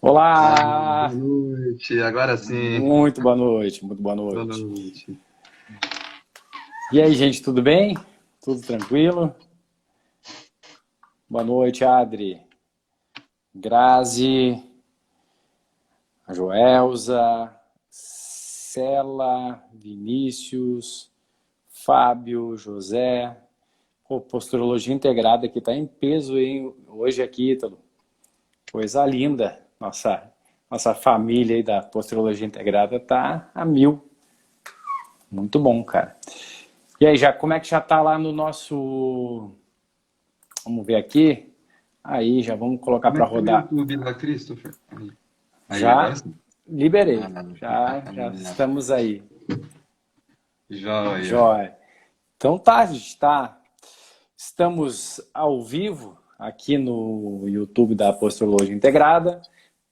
Olá! Boa noite, agora sim. Muito boa noite, muito boa Boa noite. noite. E aí, gente, tudo bem? Tudo tranquilo? Boa noite, Adri, Grazi, a Joelza, Cela, Vinícius, Fábio, José. Pô, posturologia integrada que está em peso, hein? Hoje aqui, Ítalo. Coisa linda. Nossa família aí da posturologia integrada tá a mil. Muito bom, cara. E aí, já, como é que já tá lá no nosso... Vamos ver aqui. Aí, já vamos colocar Como é para que tá o rodar. YouTube lá, Christopher? Aí, agora Já sim. Ah, liberei. Já estamos aí. joia. Jóia. Então tá, gente, tá. Estamos ao vivo aqui no YouTube da Apostrologia Integrada.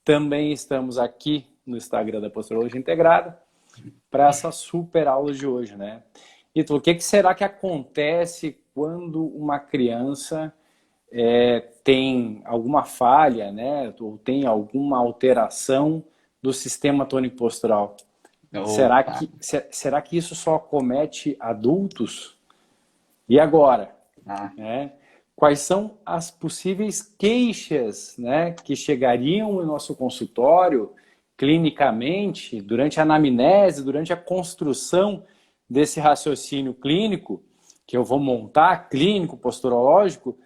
Também estamos aqui no Instagram da Apostrologia Integrada para essa super aula de hoje, né? Ítalo, o que será que acontece quando uma criança tem alguma falha, né? Ou tem alguma alteração do sistema tônico postural? Opa. Será que isso só acomete adultos? E agora? Ah, Né? Quais são as possíveis queixas, né, que chegariam no nosso consultório clinicamente, durante a anamnese, durante a construção desse raciocínio clínico, que eu vou montar, clínico, posturológico,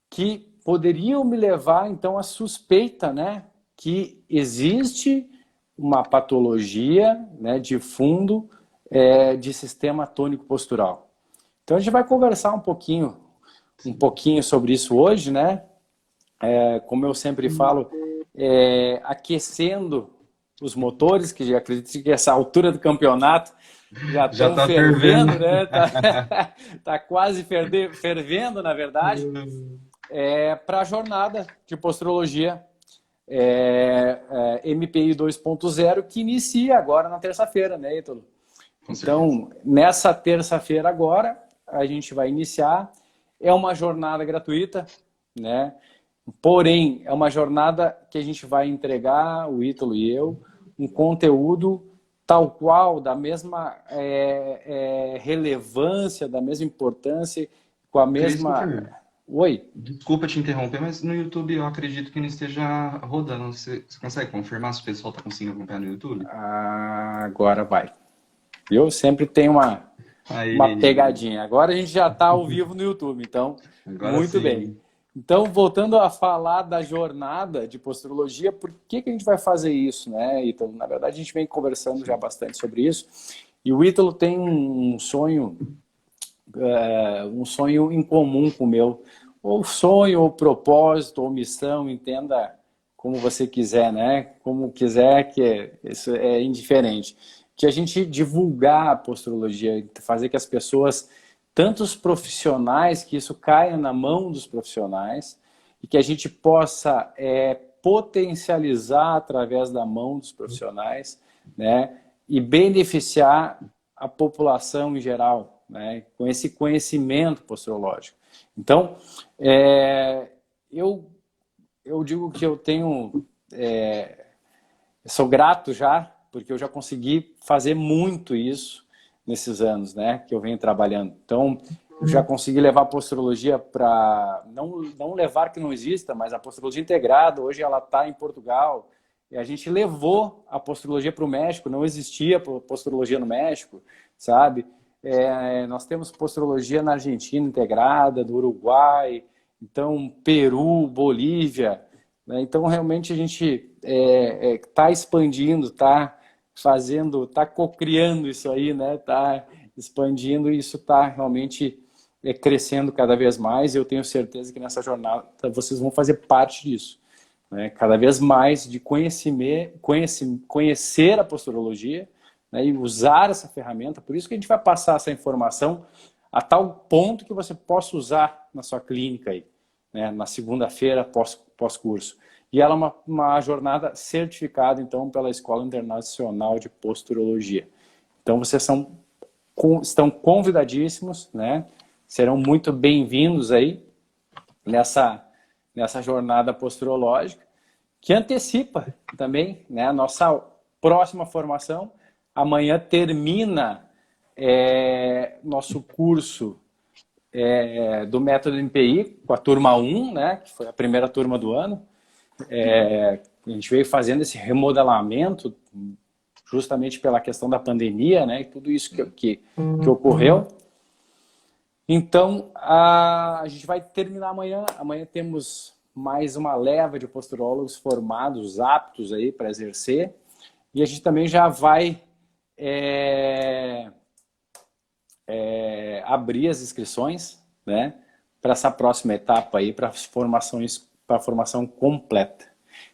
que poderiam me levar, então, à suspeita, né, que existe uma patologia, né, de fundo de sistema tônico postural. Então, a gente vai conversar um pouquinho sobre isso hoje, né? Como eu sempre falo, aquecendo os motores, que já acredito que essa altura do campeonato já já estão tá fervendo. fervendo, né? Tá quase fervendo, na verdade, para a jornada de posturologia MPI 2.0, que inicia agora na terça-feira, né, Ítalo? Com certeza. Então, nessa terça-feira agora, a gente vai iniciar. É uma jornada gratuita, né? Porém, é uma jornada que a gente vai entregar, o Ítalo e eu, um conteúdo tal qual, da mesma relevância, da mesma importância, com a mesma... Christopher, Oi? desculpa te interromper, mas no YouTube eu acredito que não esteja rodando. Você consegue confirmar se o pessoal tá conseguindo acompanhar no YouTube? Agora vai. Eu sempre tenho uma Aí, pegadinha. Agora a gente já está ao vivo no YouTube, então, agora muito bem. sim. Então, voltando a falar da jornada de posturologia, por que a gente vai fazer isso, né, Ítalo? Na verdade, a gente vem conversando já bastante sobre isso. E o Ítalo tem um sonho em comum com o meu. Ou sonho, ou propósito, ou missão, entenda como você quiser, né? Como quiser, isso é indiferente. Que a gente divulgar a posturologia, fazer que as pessoas, tanto os profissionais, que isso caia na mão dos profissionais, e que a gente possa potencializar através da mão dos profissionais, né? E beneficiar a população em geral, né, com esse conhecimento posturológico. Então, eu digo que eu tenho, eu sou grato já, porque eu já consegui fazer muito isso nesses anos, né, que eu venho trabalhando. Então, eu já consegui levar a posturologia para, não levar que não exista, mas a posturologia integrada, hoje ela está em Portugal, e a gente levou a posturologia para o México, não existia posturologia no México, sabe? Nós temos posturologia na Argentina integrada, no Uruguai, então Peru, Bolívia, né? Então realmente a gente está expandindo, está fazendo, está cocriando isso aí, né? Está expandindo e isso está realmente crescendo cada vez mais. E eu tenho certeza que nessa jornada vocês vão fazer parte disso, né? Cada vez mais de conhecer a posturologia, né? E usar essa ferramenta. Por isso que a gente vai passar essa informação a tal ponto que você possa usar na sua clínica aí, né? Na segunda-feira pós-curso. E ela é uma jornada certificada, então, pela Escola Internacional de Posturologia. Então, vocês estão convidadíssimos, né? Serão muito bem-vindos aí nessa jornada posturológica. que antecipa também, né, a nossa próxima formação. Amanhã termina nosso curso do método MPI com a turma 1, né, que foi a primeira turma do ano. A gente veio fazendo esse remodelamento justamente pela questão da pandemia, né, e tudo isso que ocorreu. Então, a gente vai terminar amanhã. Amanhã temos mais uma leva de posturólogos formados, aptos aí para exercer. E a gente também já vai abrir as inscrições, né, para essa próxima etapa aí, para a formação completa.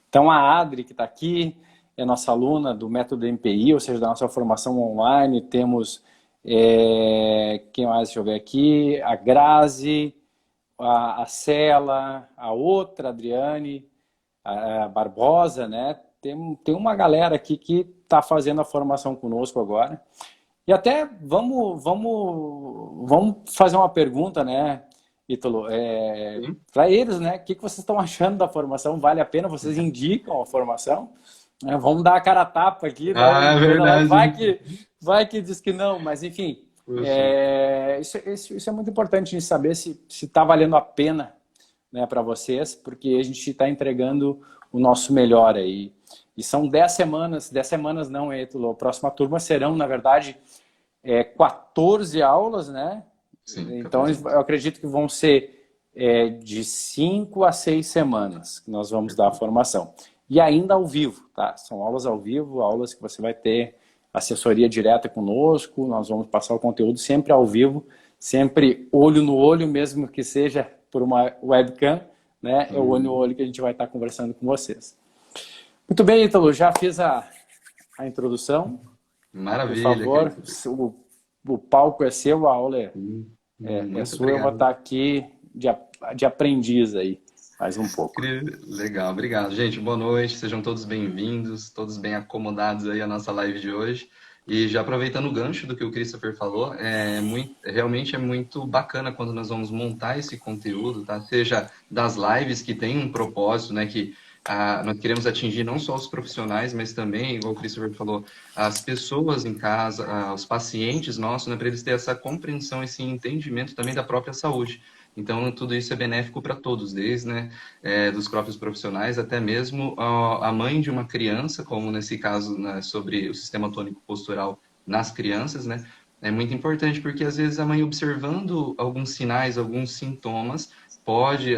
Então, a Adri, que está aqui, é nossa aluna do método MPI, ou seja, da nossa formação online. Temos, quem mais? Deixa eu ver aqui, a Grazi, a Cela, a outra Adriane, a Barbosa, né? Tem uma galera aqui que está fazendo a formação conosco agora. E até vamos fazer uma pergunta, né, Ítalo, para eles, né? O que vocês estão achando da formação? Vale a pena? Vocês indicam a formação? Vamos dar a cara a tapa aqui. É verdade. Vai que diz que não, mas enfim, isso é muito importante de saber se está valendo a pena, né, para vocês, porque a gente está entregando o nosso melhor aí. E são 10 semanas, 10 semanas não, Ítalo. A próxima turma serão, na verdade, 14 aulas, né? Sim, então, eu acredito que vão ser de 5 a 6 semanas que nós vamos dar a formação. E ainda ao vivo, tá? São aulas ao vivo, aulas que você vai ter assessoria direta conosco, nós vamos passar o conteúdo sempre ao vivo, sempre olho no olho, mesmo que seja por uma webcam, né? É o olho no olho que a gente vai estar conversando com vocês. Muito bem, Ítalo, já fiz a introdução. Maravilha. Por favor, o palco é seu, a aula é sua. Obrigado. Eu vou estar aqui de aprendiz aí, mais um pouco. Legal, obrigado. Gente, boa noite, sejam todos bem-vindos, todos bem acomodados aí à nossa live de hoje. E já aproveitando o gancho do que o Christopher falou, realmente é muito bacana quando nós vamos montar esse conteúdo, tá? Seja das lives que tem um propósito, né, que nós queremos atingir não só os profissionais, mas também, igual o Christopher falou, as pessoas em casa, os pacientes nossos, né, para eles terem essa compreensão, esse entendimento também da própria saúde. Então, tudo isso é benéfico para todos, desde, né, dos próprios profissionais, até mesmo a mãe de uma criança, como nesse caso, né, sobre o sistema tônico postural nas crianças, né, é muito importante porque, às vezes, a mãe observando alguns sinais, alguns sintomas, pode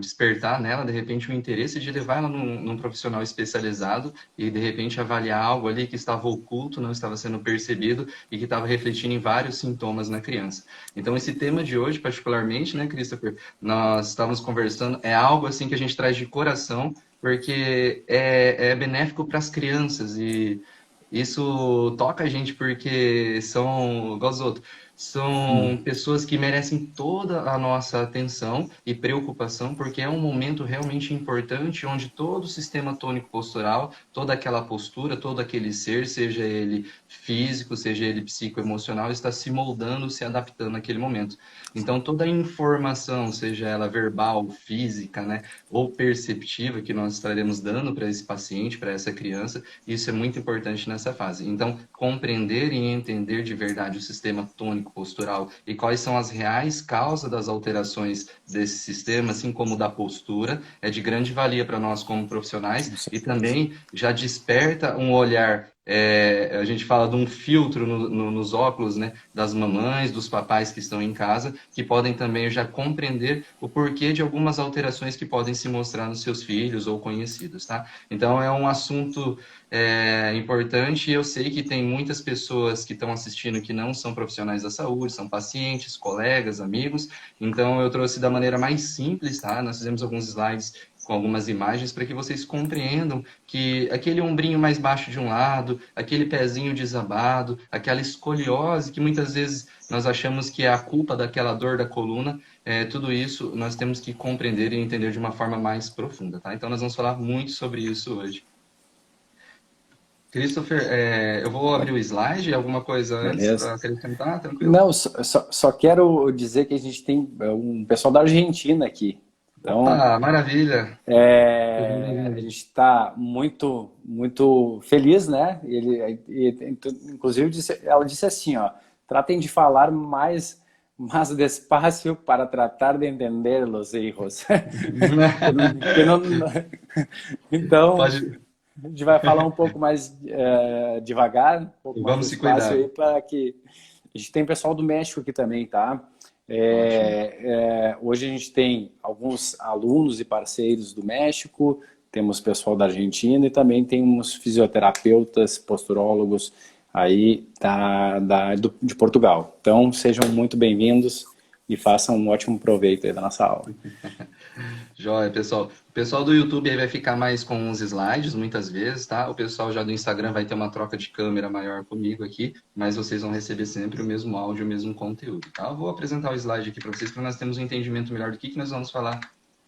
despertar nela, de repente, o interesse de levar ela num profissional especializado e, de repente, avaliar algo ali que estava oculto, não estava sendo percebido e que estava refletindo em vários sintomas na criança. Então, esse tema de hoje, particularmente, né, Christopher, nós estávamos conversando, é algo assim que a gente traz de coração, porque é benéfico para as crianças e isso toca a gente porque são, igual os outros, são pessoas que merecem toda a nossa atenção e preocupação, porque é um momento realmente importante onde todo o sistema tônico postural, toda aquela postura, todo aquele ser, seja ele físico, seja ele psicoemocional, está se moldando, se adaptando naquele momento. Então, toda a informação, seja ela verbal, física, né, ou perceptiva, que nós estaremos dando para esse paciente, para essa criança, isso é muito importante nessa fase. Então, compreender e entender de verdade o sistema tônico postural e quais são as reais causas das alterações desse sistema, assim como da postura, é de grande valia para nós como profissionais e também já desperta um olhar, a gente fala de um filtro nos óculos, né, das mamães, dos papais que estão em casa, que podem também já compreender o porquê de algumas alterações que podem se mostrar nos seus filhos ou conhecidos, tá? Então é um assunto importante e eu sei que tem muitas pessoas que estão assistindo que não são profissionais da saúde, são pacientes, colegas, amigos, então eu trouxe da maneira mais simples, tá? Nós fizemos alguns slides com algumas imagens para que vocês compreendam que aquele ombrinho mais baixo de um lado, aquele pezinho desabado, aquela escoliose que muitas vezes nós achamos que é a culpa daquela dor da coluna, tudo isso nós temos que compreender e entender de uma forma mais profunda, tá? Então nós vamos falar muito sobre isso hoje. Christopher, eu vou abrir o slide, alguma coisa antes para acrescentar? Tranquilo? Não, só quero dizer que a gente tem um pessoal da Argentina aqui. Então, Opa, maravilha! a gente está muito, muito feliz, né? Inclusive, ela disse assim, ó, tratem de falar mais despacio para tratar de entender os erros. Então, Pode, a gente vai falar um pouco mais devagar, um pouco mais vamos se despacio aí, cuidar. para que... A gente tem pessoal do México aqui também, tá? Ótimo. Hoje a gente tem alguns alunos e parceiros do México, temos pessoal da Argentina e também temos fisioterapeutas, posturólogos aí de Portugal. Então, sejam muito bem-vindos e façam um ótimo proveito aí da nossa aula. Joia, pessoal. O pessoal do YouTube aí vai ficar mais com os slides, muitas vezes, tá? O pessoal já do Instagram vai ter uma troca de câmera maior comigo aqui, mas vocês vão receber sempre o mesmo áudio, o mesmo conteúdo, tá? Eu vou apresentar o slide aqui para vocês, para nós termos um entendimento melhor do que nós vamos falar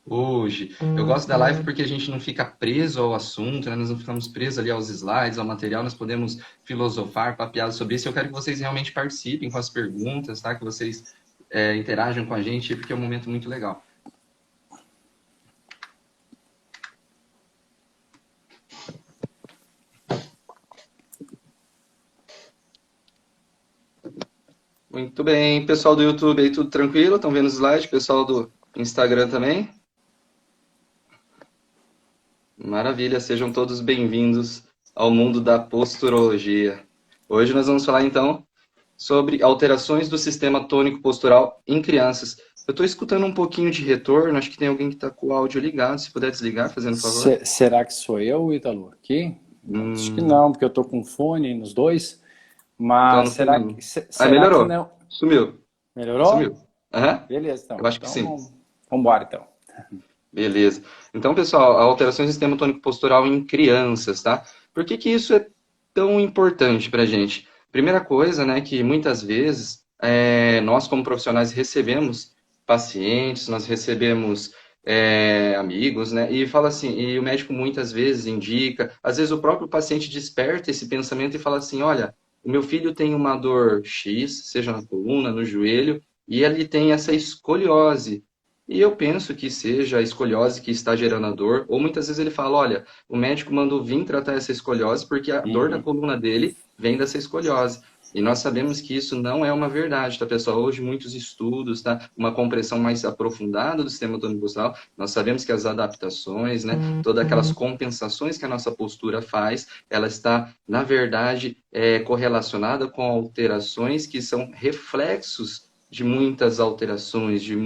hoje. Eu gosto da live porque a gente não fica preso ao assunto, né? Nós não ficamos presos ali aos slides, ao material, nós podemos filosofar, papear sobre isso. Eu quero que vocês realmente participem com as perguntas, tá? Que vocês interajam com a gente, porque é um momento muito legal. Muito bem, pessoal do YouTube aí, tudo tranquilo? Estão vendo os slides? Pessoal do Instagram também? Maravilha, sejam todos bem-vindos ao mundo da posturologia. Hoje nós vamos falar então sobre alterações do sistema tônico postural em crianças. Eu estou escutando um pouquinho de retorno, acho que tem alguém que está com o áudio ligado, se puder desligar, fazendo favor. Será que sou eu, Ítalo, aqui? Acho que não, porque eu estou com fone nos dois. Então Mas não foi não. Ah, será que melhorou. não? Sumiu. Melhorou? Sumiu. Aham. Beleza, Eu então. acho que Então, sim. vamos embora, então. Beleza. Então, pessoal, alterações do sistema tônico postural em crianças, tá? Por que que isso é tão importante para a gente? Primeira coisa, né, que muitas vezes nós, como profissionais, recebemos pacientes, nós recebemos amigos, né, e fala assim, e o médico muitas vezes indica, às vezes o próprio paciente desperta esse pensamento e fala assim, olha, o meu filho tem uma dor X, seja na coluna, no joelho, e ele tem essa escoliose. E eu penso que seja a escoliose que está gerando a dor, ou muitas vezes ele fala, olha, o médico mandou vir tratar essa escoliose porque a dor da Uhum. coluna dele vem dessa escoliose. E nós sabemos que isso não é uma verdade, tá, pessoal? Hoje, muitos estudos, tá? Uma compreensão mais aprofundada do sistema tônico postural, nós sabemos que as adaptações, né? Todas aquelas compensações que a nossa postura faz, ela está, na verdade, correlacionada com alterações que são reflexos de muitas alterações, de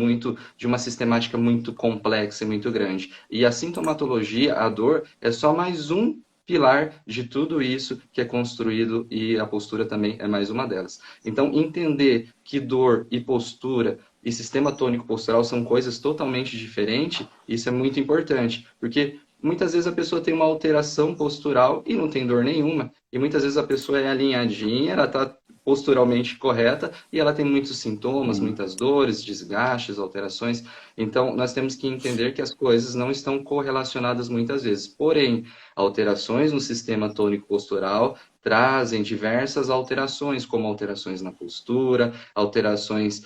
uma sistemática muito complexa e muito grande. E a sintomatologia, a dor, é só mais um pilar de tudo isso que é construído e a postura também é mais uma delas. Então, entender que dor e postura e sistema tônico postural são coisas totalmente diferentes, isso é muito importante, porque muitas vezes a pessoa tem uma alteração postural e não tem dor nenhuma, e muitas vezes a pessoa é alinhadinha, ela está posturalmente correta e ela tem muitos sintomas, Uhum. muitas dores, desgastes, alterações. Então, nós temos que entender que as coisas não estão correlacionadas muitas vezes. Porém, alterações no sistema tônico postural trazem diversas alterações, como alterações na postura, alterações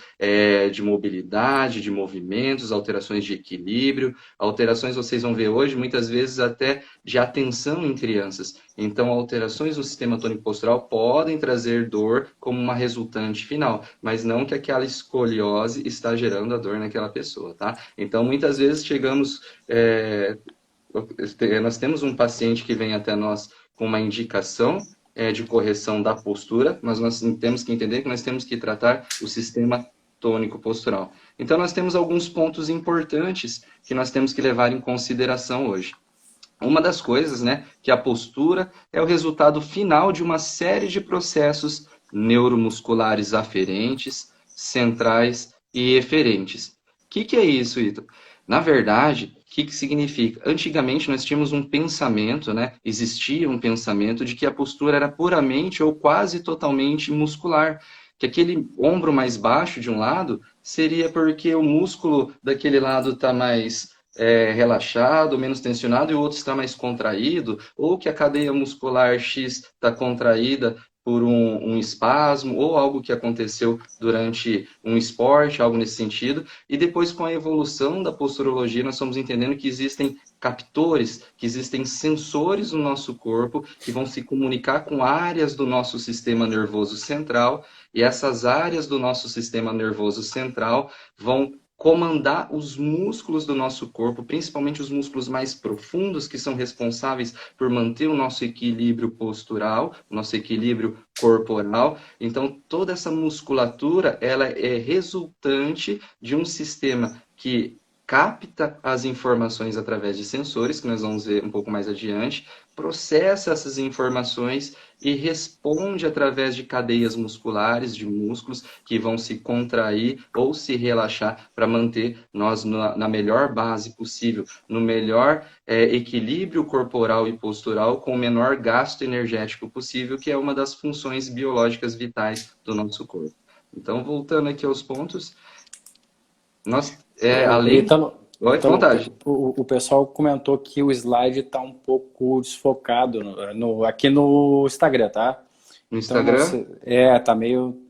de mobilidade, de movimentos, alterações de equilíbrio, alterações, vocês vão ver hoje, muitas vezes até de atenção em crianças. Então, alterações no sistema tônico postural podem trazer dor como uma resultante final, mas não que aquela escoliose está gerando a dor naquela pessoa, tá? Então, muitas vezes chegamos, nós temos um paciente que vem até nós com uma indicação de correção da postura, mas nós temos que entender que nós temos que tratar o sistema tônico postural. Então, nós temos alguns pontos importantes que nós temos que levar em consideração hoje. Uma das coisas, né, que a postura é o resultado final de uma série de processos neuromusculares aferentes, centrais e eferentes. O que é isso, Ito? Na verdade, o que significa? Antigamente nós tínhamos um pensamento, né? Existia um pensamento de que a postura era puramente ou quase totalmente muscular. Que aquele ombro mais baixo de um lado seria porque o músculo daquele lado está mais relaxado, menos tensionado, e o outro está mais contraído, ou que a cadeia muscular X está contraída por um espasmo ou algo que aconteceu durante um esporte, algo nesse sentido. E depois, com a evolução da posturologia, nós estamos entendendo que existem captores, que existem sensores no nosso corpo que vão se comunicar com áreas do nosso sistema nervoso central, e essas áreas do nosso sistema nervoso central vão comandar os músculos do nosso corpo, principalmente os músculos mais profundos, que são responsáveis por manter o nosso equilíbrio postural, o nosso equilíbrio corporal. Então, toda essa musculatura, ela é resultante de um sistema que capta as informações através de sensores, que nós vamos ver um pouco mais adiante, processa essas informações e responde através de cadeias musculares, de músculos, que vão se contrair ou se relaxar para manter nós na melhor base possível, no melhor equilíbrio corporal e postural, com o menor gasto energético possível, que é uma das funções biológicas vitais do nosso corpo. Então, voltando aqui aos pontos, nós, além... Oi, Então, vontade. o pessoal comentou que o slide está um pouco desfocado aqui no Instagram, tá? No Instagram? Então, tá meio...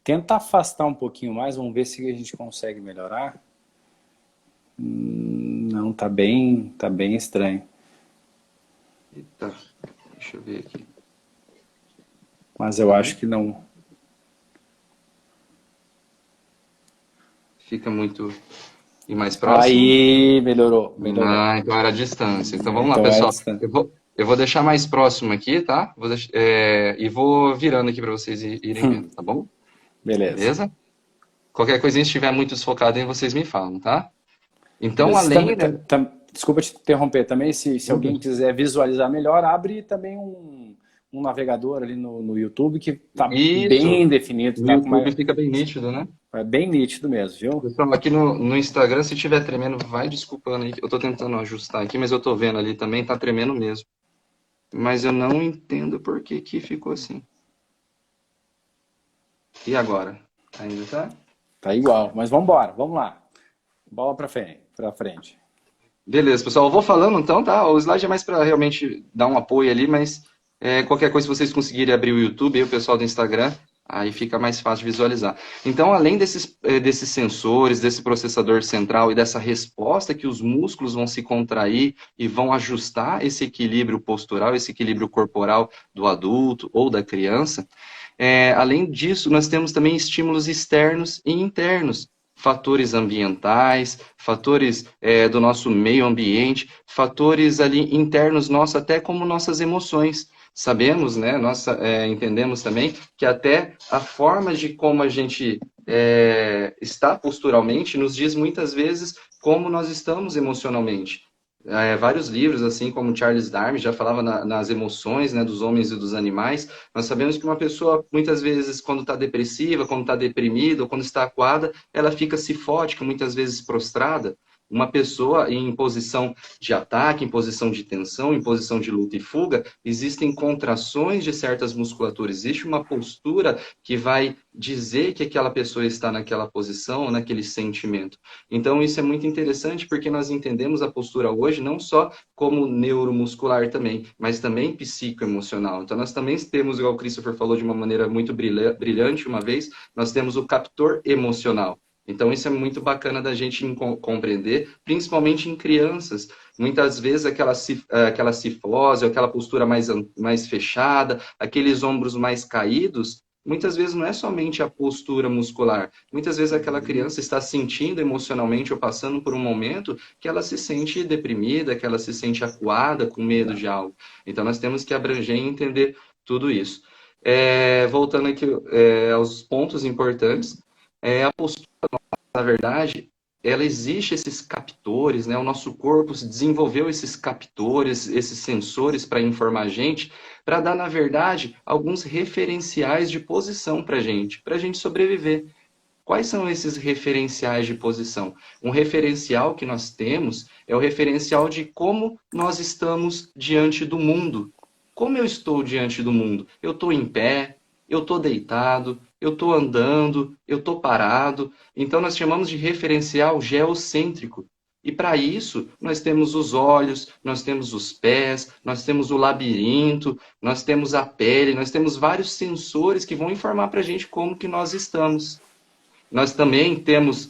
Tenta afastar um pouquinho mais, vamos ver se a gente consegue melhorar. Não, tá bem estranho. Eita, deixa eu ver aqui. Mas eu acho que não... Fica muito... E mais próximo? Aí, melhorou. Então era a distância. Então vamos lá, pessoal. Eu vou deixar mais próximo aqui, tá? E vou virando aqui para vocês irem vendo, tá bom? Beleza? Qualquer coisinha, se estiver muito desfocado, aí vocês me falam, tá? Então, além... Desculpa te interromper também, se alguém quiser visualizar melhor, abre também um navegador ali no YouTube que tá bem definido. O YouTube fica bem nítido, né? É bem nítido mesmo, viu? Pessoal, aqui no Instagram, se estiver tremendo, vai desculpando aí. Eu tô tentando ajustar aqui, mas eu tô vendo ali também, tá tremendo mesmo. Mas eu não entendo por que ficou assim. E agora? Ainda tá? Tá igual, mas vamos lá. Bola pra frente. Beleza, pessoal. Eu vou falando então, tá? O slide é mais para realmente dar um apoio ali, mas qualquer coisa, se vocês conseguirem abrir o YouTube e o pessoal do Instagram, aí fica mais fácil de visualizar. Então, além desses sensores, desse processador central e dessa resposta que os músculos vão se contrair e vão ajustar esse equilíbrio postural, esse equilíbrio corporal do adulto ou da criança, além disso, nós temos também estímulos externos e internos. Fatores ambientais, fatores do nosso meio ambiente, fatores ali internos nossos, até como nossas emoções. Sabemos, né, entendemos também que até a forma de como a gente está posturalmente nos diz muitas vezes como nós estamos emocionalmente. Vários livros, assim como Charles Darwin já falava nas emoções, né, dos homens e dos animais. Nós sabemos que uma pessoa, muitas vezes, quando está depressiva, quando está deprimida, ou quando está acuada, ela fica cifótica, muitas vezes prostrada. Uma pessoa em posição de ataque, em posição de tensão, em posição de luta e fuga, existem contrações de certas musculaturas. Existe uma postura que vai dizer que aquela pessoa está naquela posição, naquele sentimento. Então, isso é muito interessante porque nós entendemos a postura hoje não só como neuromuscular também, mas também psicoemocional. Então, nós também temos, igual o Christopher falou de uma maneira muito brilhante uma vez, nós temos o captor emocional. Então, isso é muito bacana da gente compreender, principalmente em crianças. Muitas vezes aquela cifose, aquela postura mais fechada, aqueles ombros mais caídos, muitas vezes não é somente a postura muscular. Muitas vezes aquela criança está sentindo emocionalmente ou passando por um momento que ela se sente deprimida, que ela se sente acuada, com medo de algo. Então, nós temos que abranger e entender tudo isso. Voltando aqui aos pontos importantes, a postura, na verdade, ela existe esses captores, né? O nosso corpo desenvolveu esses captores, esses sensores para informar a gente, para dar, na verdade, alguns referenciais de posição para a gente sobreviver. Quais são esses referenciais de posição? Um referencial que nós temos é o referencial de como nós estamos diante do mundo. Como eu estou diante do mundo? Eu estou em pé, eu estou deitado, eu estou andando, eu estou parado. Então, nós chamamos de referencial geocêntrico. E para isso, nós temos os olhos, nós temos os pés, nós temos o labirinto, nós temos a pele, nós temos vários sensores que vão informar para a gente como que nós estamos. Nós também temos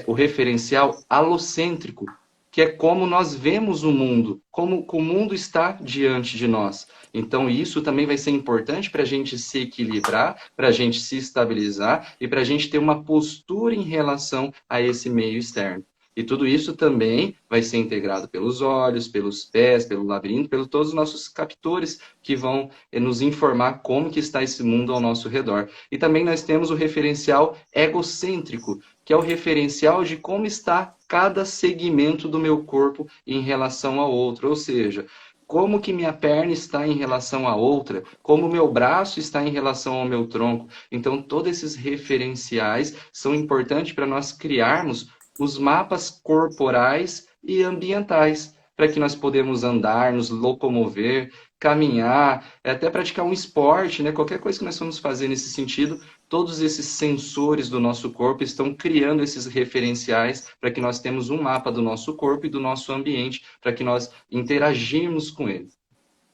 o referencial alocêntrico, que é como nós vemos o mundo, como o mundo está diante de nós. Então, isso também vai ser importante para a gente se equilibrar, para a gente se estabilizar e para a gente ter uma postura em relação a esse meio externo. E tudo isso também vai ser integrado pelos olhos, pelos pés, pelo labirinto, pelos todos os nossos captores que vão nos informar como que está esse mundo ao nosso redor. E também nós temos o referencial egocêntrico, que é o referencial de como está cada segmento do meu corpo em relação ao outro. Ou seja, como que minha perna está em relação à outra, como o meu braço está em relação ao meu tronco. Então, todos esses referenciais são importantes para nós criarmos os mapas corporais e ambientais, para que nós podemos andar, nos locomover, caminhar, até praticar um esporte, né? Qualquer coisa que nós vamos fazer nesse sentido, todos esses sensores do nosso corpo estão criando esses referenciais para que nós tenhamos um mapa do nosso corpo e do nosso ambiente, para que nós interagimos com ele.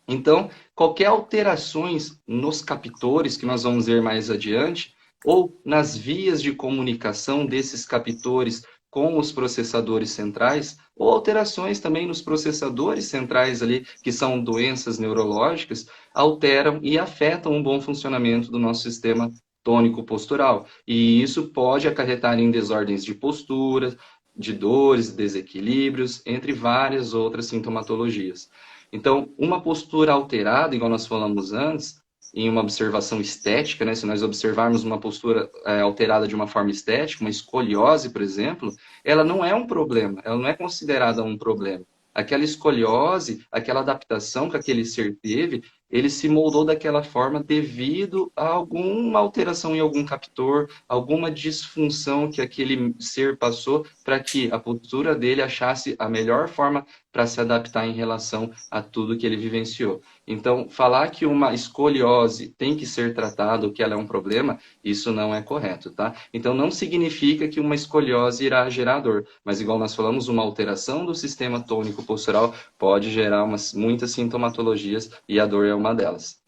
Então, qualquer alterações nos captores, que nós vamos ver mais adiante, ou nas vias de comunicação desses captores com os processadores centrais, ou alterações também nos processadores centrais ali, que são doenças neurológicas, alteram e afetam o bom funcionamento do nosso sistema tônico postural. E isso pode acarretar em desordens de postura, de dores, desequilíbrios, entre várias outras sintomatologias. Então, uma postura alterada, igual nós falamos antes, em uma observação estética, né? Se nós observarmos uma postura alterada de uma forma estética, uma escoliose, por exemplo, ela não é um problema, ela não é considerada um problema. Aquela escoliose, aquela adaptação que aquele ser teve, ele se moldou daquela forma devido a alguma alteração em algum captor, alguma disfunção que aquele ser passou para que a postura dele achasse a melhor forma para se adaptar em relação a tudo que ele vivenciou. Então, falar que uma escoliose tem que ser tratada ou que ela é um problema, isso não é correto, tá? Então, não significa que uma escoliose irá gerar dor, mas igual nós falamos, uma alteração do sistema tônico postural pode gerar muitas sintomatologias e a dor é uma delas.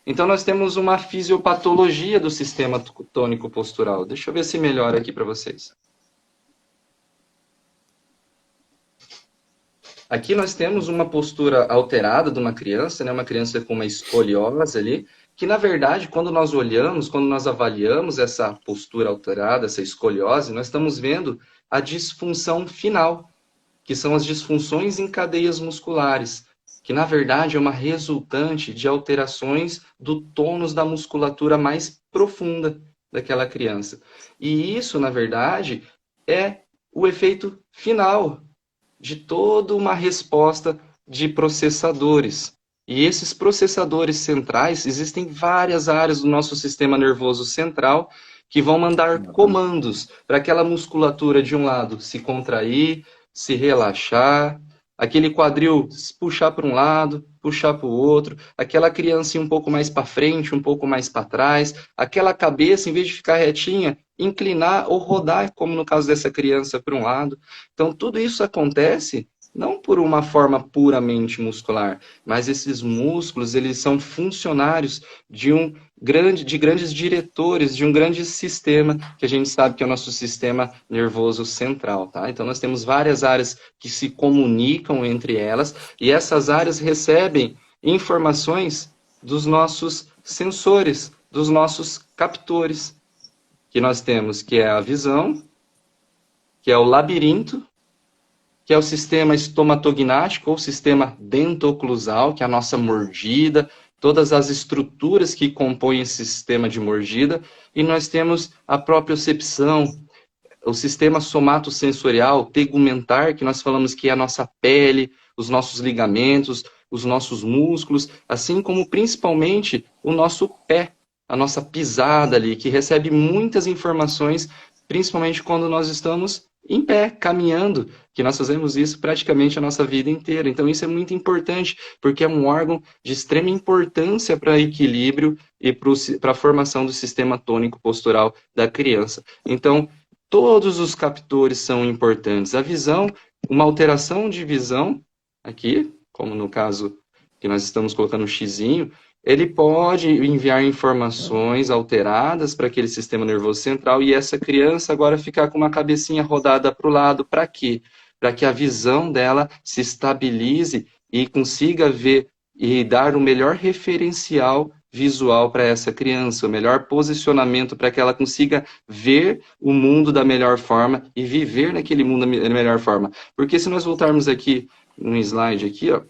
Então, nós temos uma fisiopatologia do sistema tônico postural. Deixa eu ver se melhora aqui para vocês. Aqui nós temos uma postura alterada de uma criança, né? Uma criança com uma escoliose ali, que na verdade, quando nós olhamos, quando nós avaliamos essa postura alterada, essa escoliose, nós estamos vendo a disfunção final, que são as disfunções em cadeias musculares, que na verdade é uma resultante de alterações do tônus da musculatura mais profunda daquela criança. E isso, na verdade, é o efeito final de toda uma resposta de processadores. E esses processadores centrais, existem várias áreas do nosso sistema nervoso central que vão mandar comandos para aquela musculatura de um lado se contrair, se relaxar, aquele quadril puxar para um lado, puxar para o outro, aquela criança ir um pouco mais para frente, um pouco mais para trás, aquela cabeça, em vez de ficar retinha, inclinar ou rodar, como no caso dessa criança, para um lado. Então, tudo isso acontece não por uma forma puramente muscular, mas esses músculos, eles são funcionários de grandes diretores, de um grande sistema, que a gente sabe que é o nosso sistema nervoso central, tá? Então, nós temos várias áreas que se comunicam entre elas, e essas áreas recebem informações dos nossos sensores, dos nossos captores, que nós temos, que é a visão, que é o labirinto, que é o sistema estomatognático ou sistema dentoclusal, que é a nossa mordida, todas as estruturas que compõem esse sistema de mordida, e nós temos a propriocepção, o sistema somatosensorial, tegumentar, que nós falamos que é a nossa pele, os nossos ligamentos, os nossos músculos, assim como principalmente o nosso pé, a nossa pisada ali, que recebe muitas informações, principalmente quando nós estamos em pé, caminhando, que nós fazemos isso praticamente a nossa vida inteira. Então isso é muito importante, porque é um órgão de extrema importância para equilíbrio e para a formação do sistema tônico postural da criança. Então, todos os captores são importantes. A visão uma alteração de visão, aqui, como no caso que nós estamos colocando um xizinho, ele pode enviar informações alteradas para aquele sistema nervoso central e essa criança agora ficar com uma cabecinha rodada para o lado. Para quê? Para que a visão dela se estabilize e consiga ver e dar o melhor referencial visual para essa criança, o melhor posicionamento para que ela consiga ver o mundo da melhor forma e viver naquele mundo da melhor forma. Porque se nós voltarmos aqui no slide aqui, ó,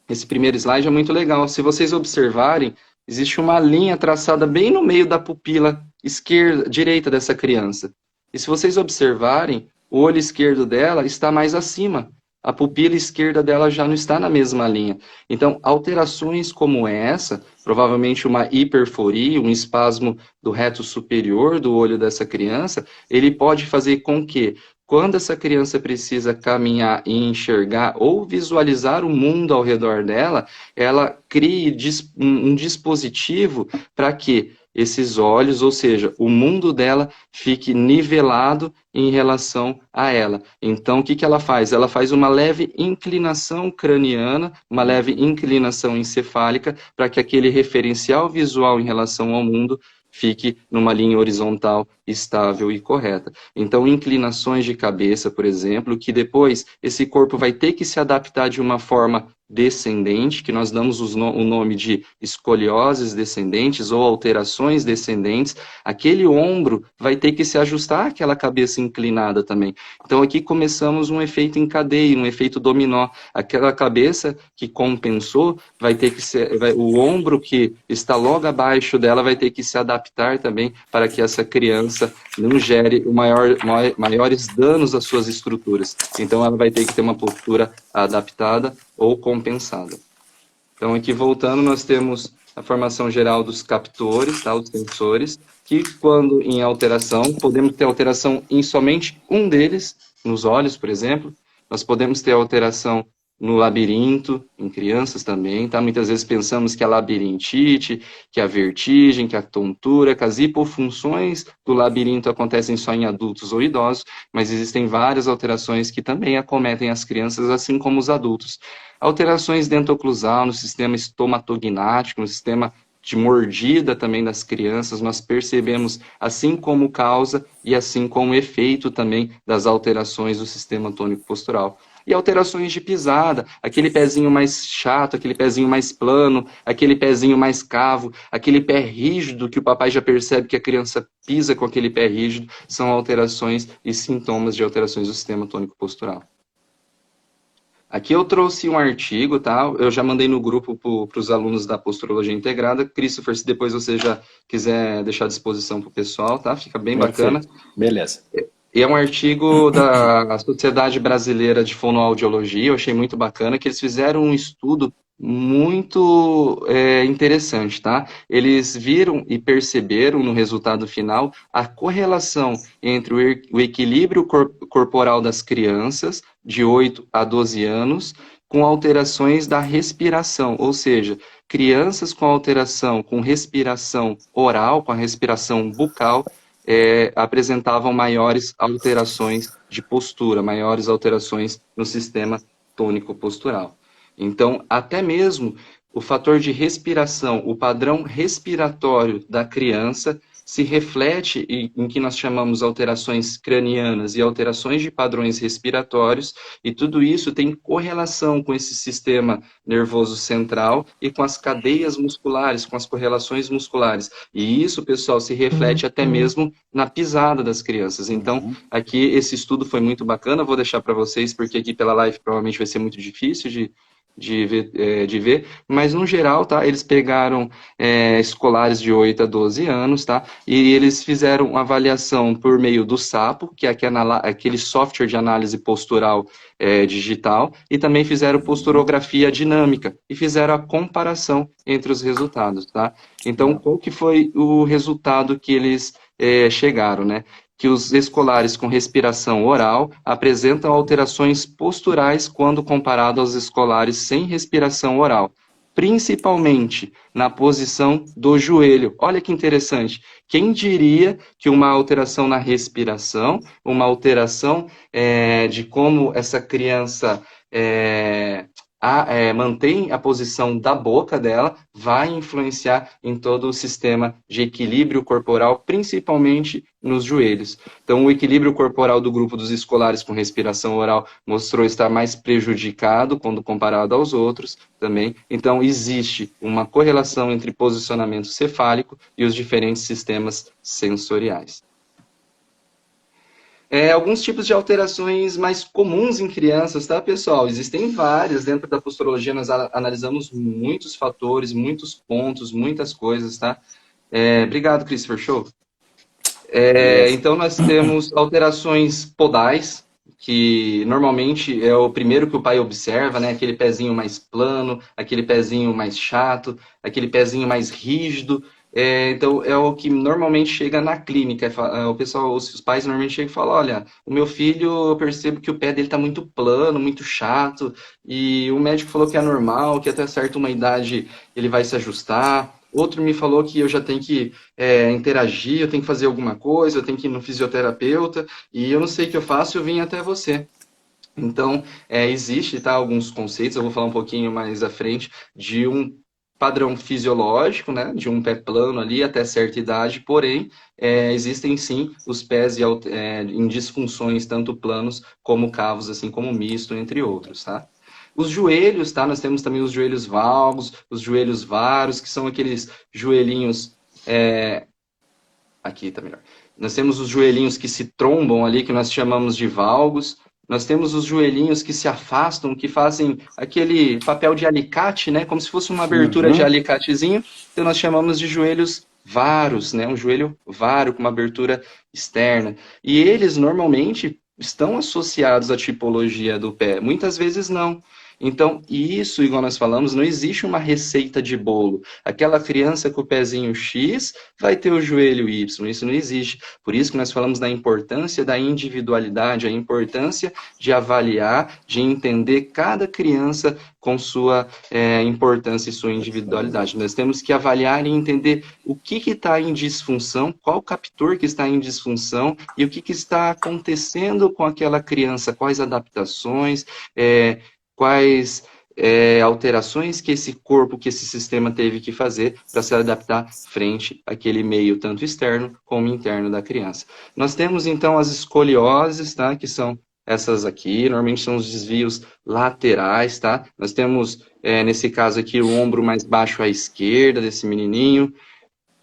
esse primeiro slide é muito legal. Se vocês observarem, existe uma linha traçada bem no meio da pupila esquerda, direita dessa criança. E se vocês observarem, o olho esquerdo dela está mais acima. A pupila esquerda dela já não está na mesma linha. Então, alterações como essa, provavelmente uma hiperforia, um espasmo do reto superior do olho dessa criança, ele pode fazer com que, quando essa criança precisa caminhar e enxergar ou visualizar o mundo ao redor dela, ela crie um dispositivo para que esses olhos, ou seja, o mundo dela fique nivelado em relação a ela. Então, o que ela faz? Ela faz uma leve inclinação craniana, uma leve inclinação encefálica, para que aquele referencial visual em relação ao mundo fique numa linha horizontal, estável e correta. Então, inclinações de cabeça, por exemplo, que depois esse corpo vai ter que se adaptar de uma forma descendente, que nós damos o nome de escolioses descendentes ou alterações descendentes, aquele ombro vai ter que se ajustar àquela cabeça inclinada também. Então aqui começamos um efeito em cadeia, um efeito dominó. Aquela cabeça que compensou vai ter que ser, o ombro que está logo abaixo dela vai ter que se adaptar também para que essa criança não gere maiores danos às suas estruturas. Então ela vai ter que ter uma postura adaptada ou compensada. Então aqui voltando, nós temos a formação geral dos captores, tá, os sensores, que quando em alteração, podemos ter alteração em somente um deles, nos olhos, por exemplo, nós podemos ter alteração no labirinto, em crianças também, tá? Muitas vezes pensamos que a labirintite, que a vertigem, que a tontura, que as hipofunções do labirinto acontecem só em adultos ou idosos, mas existem várias alterações que também acometem as crianças, assim como os adultos. Alterações dentoclusal, no sistema estomatognático, no sistema de mordida também das crianças, nós percebemos assim como causa e assim como efeito também das alterações do sistema tônico-postural. E alterações de pisada, aquele pezinho mais chato, aquele pezinho mais plano, aquele pezinho mais cavo, aquele pé rígido que o papai já percebe que a criança pisa com aquele pé rígido, são alterações e sintomas de alterações do sistema tônico-postural. Aqui eu trouxe um artigo, tá? Eu já mandei no grupo para os alunos da Posturologia Integrada. Christopher, se depois você já quiser deixar à disposição para o pessoal, tá? Fica bem bacana. Beleza. E é um artigo da Sociedade Brasileira de Fonoaudiologia, eu achei muito bacana, que eles fizeram um estudo muito interessante, tá? Eles viram e perceberam no resultado final a correlação entre o equilíbrio corporal das crianças de 8 a 12 anos com alterações da respiração, ou seja, crianças com alteração com respiração oral, com a respiração bucal, apresentavam maiores alterações de postura, maiores alterações no sistema tônico-postural. Então, até mesmo o fator de respiração, o padrão respiratório da criança se reflete em que nós chamamos alterações cranianas e alterações de padrões respiratórios, e tudo isso tem correlação com esse sistema nervoso central e com as cadeias musculares, com as correlações musculares. E isso, pessoal, se reflete até mesmo na pisada das crianças. Então, aqui esse estudo foi muito bacana, vou deixar para vocês, porque aqui pela live provavelmente vai ser muito difícil de ver, mas no geral, tá, eles pegaram escolares de 8 a 12 anos, tá, e eles fizeram uma avaliação por meio do SAPO, que é aquele software de análise postural digital, e também fizeram posturografia dinâmica, e fizeram a comparação entre os resultados, tá. Então, qual que foi o resultado que eles chegaram, né? Que os escolares com respiração oral apresentam alterações posturais quando comparado aos escolares sem respiração oral. principalmente na posição do joelho. Olha que interessante. Quem diria que uma alteração na respiração, uma alteração de como essa criança mantém a posição da boca dela, vai influenciar em todo o sistema de equilíbrio corporal, principalmente nos joelhos. Então, o equilíbrio corporal do grupo dos escolares com respiração oral mostrou estar mais prejudicado quando comparado aos outros também. Então, existe uma correlação entre posicionamento cefálico e os diferentes sistemas sensoriais. Alguns tipos de alterações mais comuns em crianças, tá, pessoal? Existem várias. Dentro da posturologia, nós analisamos muitos fatores, muitos pontos, muitas coisas, tá? Obrigado, Christopher. Show. Então, nós temos alterações podais, que normalmente é o primeiro que o pai observa, né? Aquele pezinho mais plano, aquele pezinho mais chato, aquele pezinho mais rígido. Então, é o que normalmente chega na clínica. O pessoal, os pais normalmente chegam e falam, olha, o meu filho, eu percebo que o pé dele está muito plano, muito chato, e o médico falou que é normal, que até certa uma idade ele vai se ajustar. Outro me falou que eu já tenho que interagir, eu tenho que fazer alguma coisa, eu tenho que ir no fisioterapeuta, e eu não sei o que eu faço, eu vim até você. Então, existe, tá, alguns conceitos, eu vou falar um pouquinho mais à frente, de um padrão fisiológico, né, de um pé plano ali até certa idade, porém, existem sim os pés em disfunções, tanto planos como cavos, assim como misto, entre outros, tá? Os joelhos, tá? Nós temos também os joelhos valgos, os joelhos varos, que são aqueles joelhinhos... Aqui tá melhor. Nós temos os joelhinhos que se trombam ali, que nós chamamos de valgos. Nós temos os joelhinhos que se afastam, que fazem aquele papel de alicate, né? Como se fosse uma abertura de alicatezinho. Então, nós chamamos de joelhos varos, né? Um joelho varo com uma abertura externa. E eles, normalmente, estão associados à tipologia do pé. Muitas vezes, não. Então, isso, igual nós falamos, não existe uma receita de bolo. Aquela criança com o pezinho X vai ter o joelho Y, isso não existe. Por isso que nós falamos da importância da individualidade, a importância de avaliar, de entender cada criança com sua importância e sua individualidade. Nós temos que avaliar e entender o que está em disfunção, qual captor que está em disfunção e o que está acontecendo com aquela criança, quais adaptações, quais alterações que esse corpo, que esse sistema teve que fazer para se adaptar frente àquele meio, tanto externo como interno da criança. Nós temos, então, as escolioses, tá? Que são essas aqui, normalmente são os desvios laterais, tá? Nós temos, nesse caso aqui, o ombro mais baixo à esquerda desse menininho,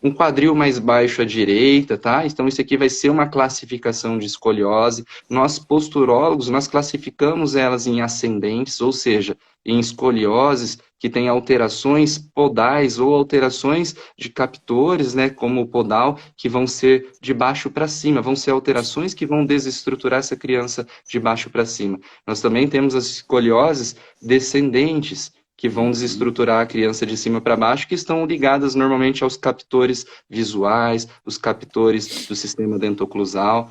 um quadril mais baixo à direita, tá? Então, isso aqui vai ser uma classificação de escoliose. Nós, posturólogos, nós classificamos elas em ascendentes, ou seja, em escolioses que têm alterações podais ou alterações de captores, né, como o podal, que vão ser de baixo para cima, vão ser alterações que vão desestruturar essa criança de baixo para cima. Nós também temos as escolioses descendentes, que vão desestruturar a criança de cima para baixo, que estão ligadas normalmente aos captores visuais, os captores do sistema dentoclusal.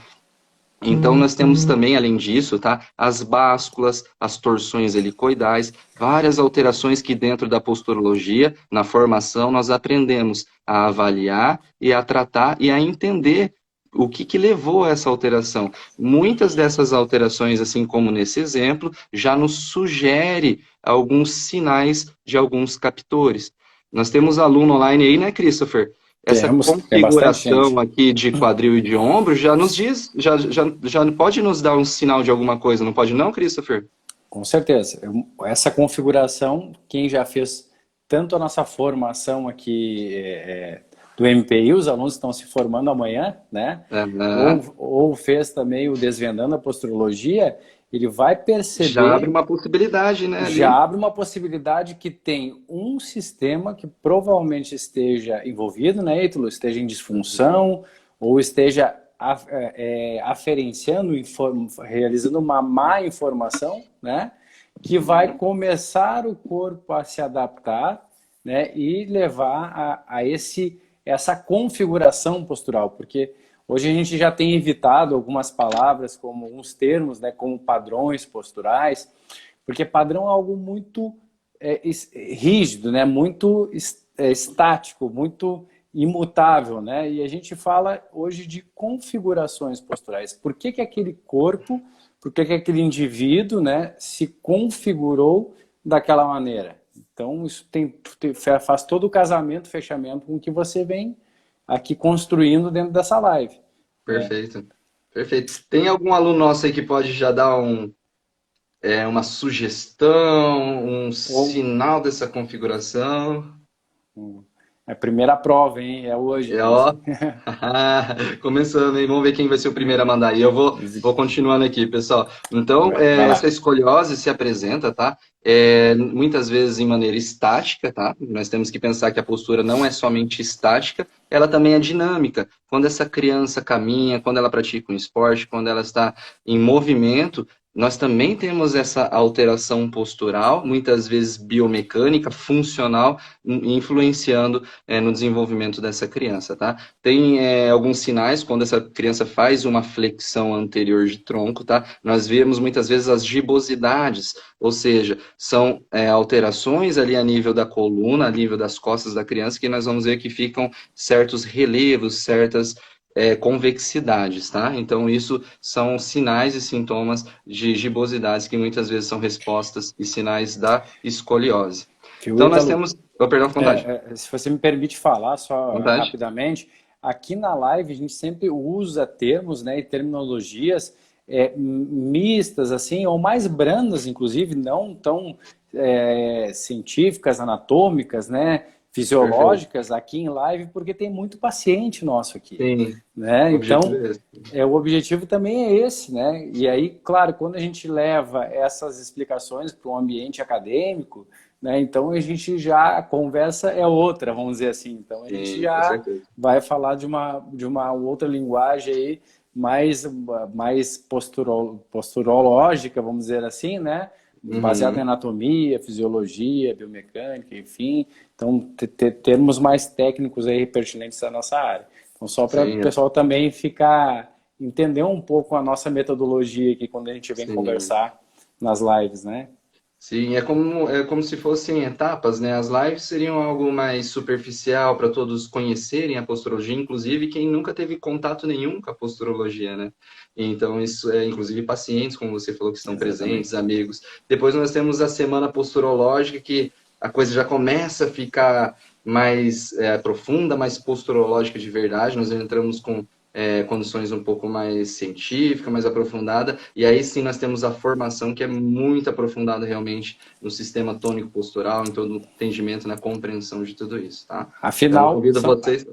Então, nós temos também, além disso, tá, as básculas, as torções helicoidais, várias alterações que dentro da posturologia, na formação, nós aprendemos a avaliar e a tratar e a entender o que levou a essa alteração. Muitas dessas alterações, assim como nesse exemplo, já nos sugere alguns sinais de alguns captores. Nós temos aluno online aí, né, Christopher? Essa configuração aqui de quadril e de ombro já nos diz, já pode nos dar um sinal de alguma coisa, não pode não, Christopher? Com certeza. Essa configuração, quem já fez tanto a nossa formação aqui do MPI, os alunos estão se formando amanhã, né? Ou fez também o Desvendando a Posturologia, ele vai perceber... Já abre uma possibilidade, né? Já abre uma possibilidade que tem um sistema que provavelmente esteja envolvido, né, Ítalo? Esteja em disfunção, ou esteja aferenciando, realizando uma má informação, né? Que vai começar o corpo a se adaptar, né? E levar a essa configuração postural, porque hoje a gente já tem evitado algumas palavras, como uns termos, né, como padrões posturais, porque padrão é algo muito rígido, né? Muito estático, muito imutável, né? E a gente fala hoje de configurações posturais. Por que que aquele corpo, por que que aquele indivíduo, né, se configurou daquela maneira? Então, isso faz todo o casamento, fechamento com o que você vem aqui construindo dentro dessa live. Perfeito. Perfeito. Tem algum aluno nosso aí que pode já dar uma sugestão, um Ou sinal dessa configuração? a primeira prova, hein? É hoje. É, ó. Começando, hein? Vamos ver quem vai ser o primeiro a mandar aí. Eu vou continuando aqui, pessoal. Então, Vai lá. essa escoliose se apresenta, tá? Muitas vezes em maneira estática, tá? Nós temos que pensar que a postura não é somente estática, ela também é dinâmica. Quando essa criança caminha, quando ela pratica um esporte, quando ela está em movimento, nós também temos essa alteração postural, muitas vezes biomecânica, funcional, influenciando no desenvolvimento dessa criança, tá? Tem alguns sinais quando essa criança faz uma flexão anterior de tronco, tá? Nós vemos muitas vezes as gibosidades, ou seja, são alterações ali a nível da coluna, a nível das costas da criança, que nós vamos ver que ficam certos relevos, certas convexidades, tá? Então, isso são sinais e sintomas de gibosidades que muitas vezes são respostas e sinais da escoliose. Então, nós temos... Oh, perdão, com vontade. Se você me permite falar só Vontade. rapidamente, aqui na live a gente sempre usa termos, né, e terminologias mistas, assim, ou mais brandas, inclusive, não tão científicas, anatômicas, né, fisiológicas. Perfeito. Aqui em live, porque tem muito paciente nosso aqui. Sim. Né? Então, o objetivo também é esse, né? E aí, claro, quando a gente leva essas explicações para um ambiente acadêmico, né? Então a conversa é outra, vamos dizer assim. Então a gente já vai falar de uma outra linguagem aí mais posturológica, vamos dizer assim, né? Baseado em anatomia, fisiologia, biomecânica, enfim. Então, termos mais técnicos aí pertinentes à nossa área. Então, só para o pessoal também entender um pouco a nossa metodologia aqui quando a gente vem conversar nas lives, né? Sim, é como se fossem etapas, né? As lives seriam algo mais superficial para todos conhecerem a posturologia, inclusive quem nunca teve contato nenhum com a posturologia, né? Então, isso inclusive pacientes, como você falou, que estão presentes, amigos. Depois nós temos a semana posturológica, que a coisa já começa a ficar mais profunda, mais posturológica de verdade. Nós entramos com condições um pouco mais científicas, mais aprofundada, e aí sim nós temos a formação que é muito aprofundada realmente no sistema tônico postural, em todo o entendimento, na compreensão de tudo isso, tá? Afinal, então, convido vocês...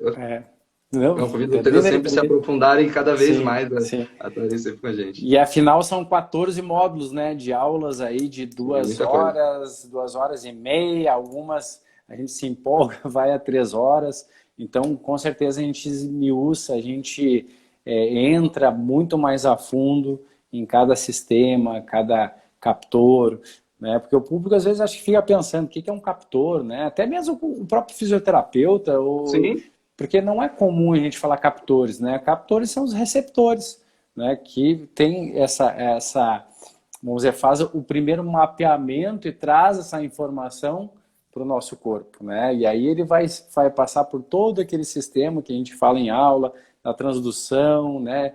convido vocês a sempre se aprofundarem cada vez mais a estarem sempre com a gente. E afinal são 14 módulos, né, de aulas aí de 2 horas, 2 horas e meia, algumas a gente se empolga, vai a 3 horas. Então, com certeza, a gente esmiuça, a gente entra muito mais a fundo em cada sistema, cada captor, né? Porque o público, às vezes, acho que fica pensando o que é um captor, né? Até mesmo o próprio fisioterapeuta, porque não é comum a gente falar captores, né? Captores são os receptores, né? Que tem vamos dizer, faz o primeiro mapeamento e traz essa informação para o nosso corpo, né? E aí ele vai passar por todo aquele sistema que a gente fala em aula, da transdução, né?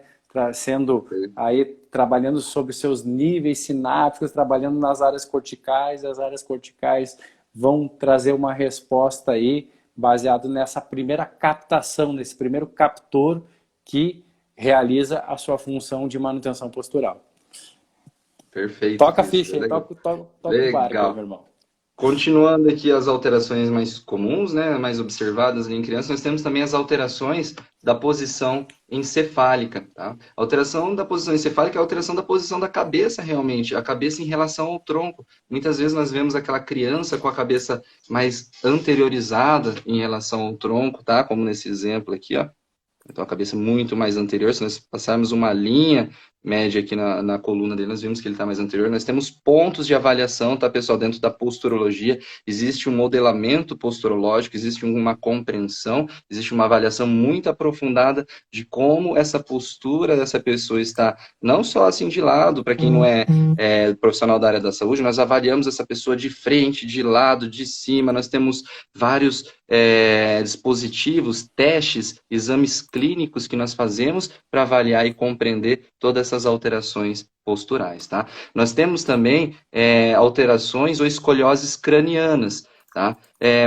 Aí trabalhando sobre seus níveis sinápticos, trabalhando nas áreas corticais, as áreas corticais vão trazer uma resposta aí baseado nessa primeira captação, nesse primeiro captor que realiza a sua função de manutenção postural. Perfeito. Toca a ficha aí, toca o barco, meu irmão. Continuando aqui as alterações mais comuns, né, mais observadas em crianças, nós temos também as alterações da posição encefálica. Tá? A alteração da posição encefálica é a alteração da posição da cabeça, realmente, a cabeça em relação ao tronco. Muitas vezes nós vemos aquela criança com a cabeça mais anteriorizada em relação ao tronco, tá? Como nesse exemplo aqui, ó. Então, a cabeça muito mais anterior, se nós passarmos uma linha média aqui na coluna dele, nós vimos que ele está mais anterior. Nós temos pontos de avaliação, tá, pessoal? Dentro da posturologia, existe um modelamento posturológico, existe uma compreensão, existe uma avaliação muito aprofundada de como essa postura dessa pessoa está, não só assim de lado, para quem não é, profissional da área da saúde, nós avaliamos essa pessoa de frente, de lado, de cima, nós temos vários dispositivos, testes, exames clínicos que nós fazemos para avaliar e compreender todas essas alterações posturais, tá? Nós temos também alterações ou escolioses cranianas, tá?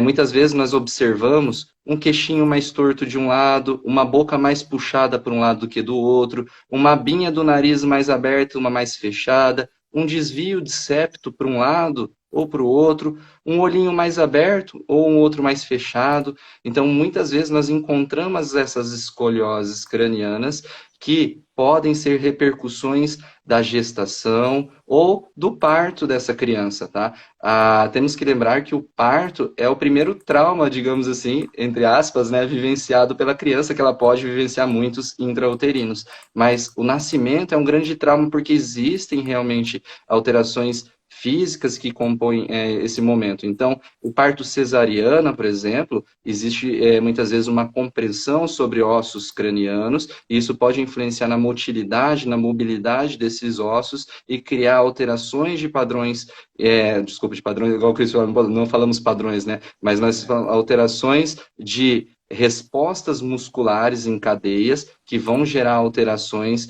Muitas vezes nós observamos um queixinho mais torto de um lado, uma boca mais puxada para um lado do que do outro, uma abinha do nariz mais aberta, uma mais fechada, um desvio de septo para um lado ou para o outro, um olhinho mais aberto ou um outro mais fechado. Então, muitas vezes nós encontramos essas escolioses cranianas que podem ser repercussões da gestação ou do parto dessa criança, tá? Temos que lembrar que o parto é o primeiro trauma, digamos assim, entre aspas, né, vivenciado pela criança, que ela pode vivenciar muitos intrauterinos. Mas o nascimento é um grande trauma porque existem realmente alterações físicas que compõem esse momento. Então, o parto cesariana, por exemplo, existe muitas vezes uma compressão sobre ossos cranianos, e isso pode influenciar na motilidade, na mobilidade desses ossos e criar alterações de padrões, de padrões, igual que não falamos padrões, né? Mas nós falamos alterações de respostas musculares em cadeias que vão gerar alterações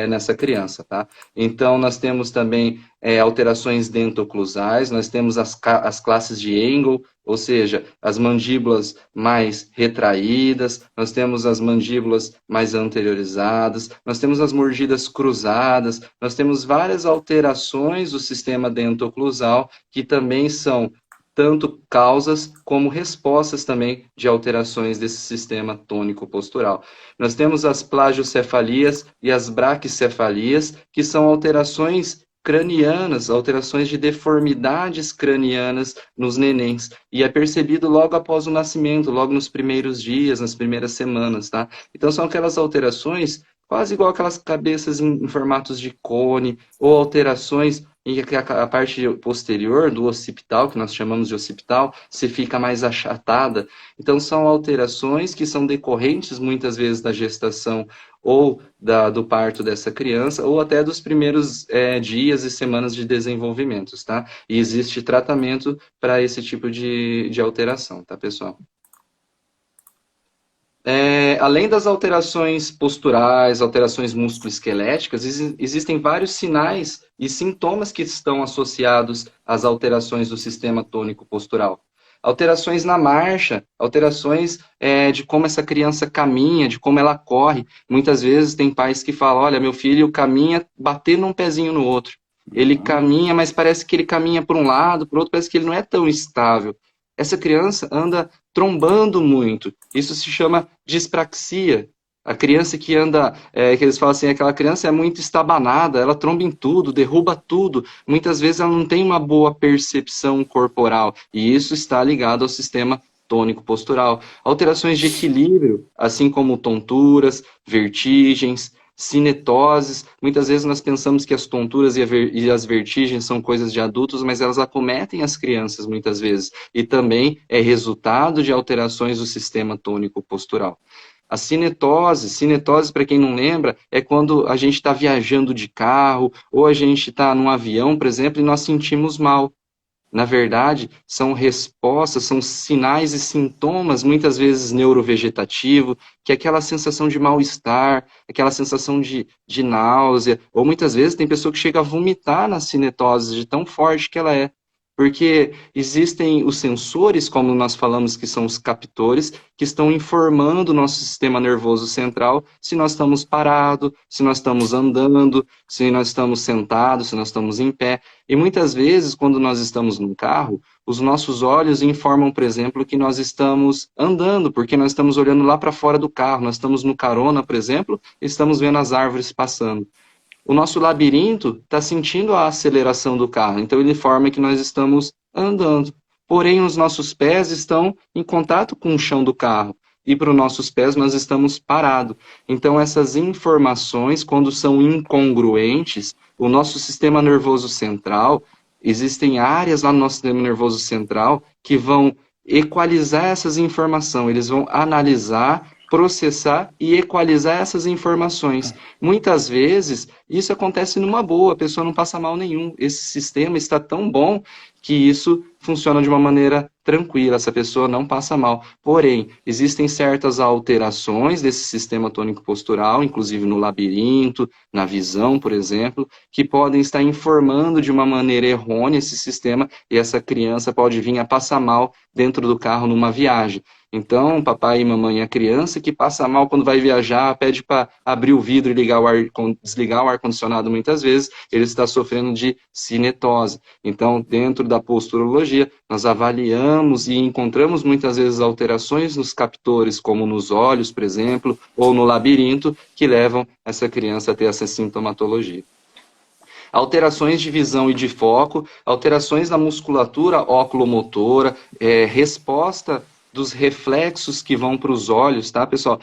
nessa criança, tá? Então, nós temos também alterações dentoclusais, nós temos as classes de Engel, ou seja, as mandíbulas mais retraídas, nós temos as mandíbulas mais anteriorizadas, nós temos as mordidas cruzadas, nós temos várias alterações do sistema dentoclusal que também são tanto causas como respostas também de alterações desse sistema tônico-postural. Nós temos as plagiocefalias e as braquicefalias, que são alterações cranianas, alterações de deformidades cranianas nos nenéns, e é percebido logo após o nascimento, logo nos primeiros dias, nas primeiras semanas, tá? Então são aquelas alterações quase igual aquelas cabeças em formatos de cone, ou alterações em que a parte posterior do occipital, que nós chamamos de occipital, se fica mais achatada. Então, são alterações que são decorrentes, muitas vezes, da gestação ou do parto dessa criança, ou até dos primeiros dias e semanas de desenvolvimento, tá? E existe tratamento para esse tipo de alteração, tá, pessoal? Além das alterações posturais, alterações musculoesqueléticas, existem vários sinais e sintomas que estão associados às alterações do sistema tônico-postural. Alterações na marcha, alterações de como essa criança caminha, de como ela corre. Muitas vezes tem pais que falam, olha, meu filho caminha batendo um pezinho no outro. Ele caminha, mas parece que ele caminha para um lado, para o outro, parece que ele não é tão estável. Essa criança anda trombando muito. Isso se chama dispraxia. A criança que anda, que eles falam assim, aquela criança é muito estabanada, ela tromba em tudo, derruba tudo. Muitas vezes ela não tem uma boa percepção corporal. E isso está ligado ao sistema tônico-postural. Alterações de equilíbrio, assim como tonturas, vertigens, cinetoses. Muitas vezes nós pensamos que as tonturas e as vertigens são coisas de adultos, mas elas acometem as crianças muitas vezes. E também é resultado de alterações do sistema tônico-postural. A cinetose, para quem não lembra, é quando a gente está viajando de carro, ou a gente está num avião, por exemplo, e nós sentimos mal. Na verdade, são respostas, são sinais e sintomas, muitas vezes neurovegetativo, que é aquela sensação de mal-estar, aquela sensação de náusea, ou muitas vezes tem pessoa que chega a vomitar na cinetose, de tão forte que ela é. Porque existem os sensores, como nós falamos que são os captores, que estão informando o nosso sistema nervoso central se nós estamos parados, se nós estamos andando, se nós estamos sentados, se nós estamos em pé. E muitas vezes, quando nós estamos num carro, os nossos olhos informam, por exemplo, que nós estamos andando, porque nós estamos olhando lá para fora do carro, nós estamos no carona, por exemplo, e estamos vendo as árvores passando. O nosso labirinto está sentindo a aceleração do carro, então ele informa que nós estamos andando. Porém, os nossos pés estão em contato com o chão do carro. e para os nossos pés nós estamos parados. Então, essas informações, quando são incongruentes, o nosso sistema nervoso central, existem áreas lá no nosso sistema nervoso central que vão equalizar essas informações, eles vão analisar, processar e equalizar essas informações. Muitas vezes, isso acontece numa boa, a pessoa não passa mal nenhum. Esse sistema está tão bom que isso funciona de uma maneira tranquila, essa pessoa não passa mal. Porém, existem certas alterações desse sistema tônico-postural, inclusive no labirinto, na visão, por exemplo, que podem estar informando de uma maneira errônea esse sistema e essa criança pode vir a passar mal dentro do carro numa viagem. Então, papai e mamãe, a criança que passa mal quando vai viajar, pede para abrir o vidro e desligar o ar-condicionado muitas vezes, ele está sofrendo de cinetose. Então, dentro da posturologia, nós avaliamos e encontramos muitas vezes alterações nos captores, como nos olhos, por exemplo, ou no labirinto, que levam essa criança a ter essa sintomatologia. Alterações de visão e de foco, alterações na musculatura oculomotora, resposta dos reflexos que vão para os olhos, tá, pessoal?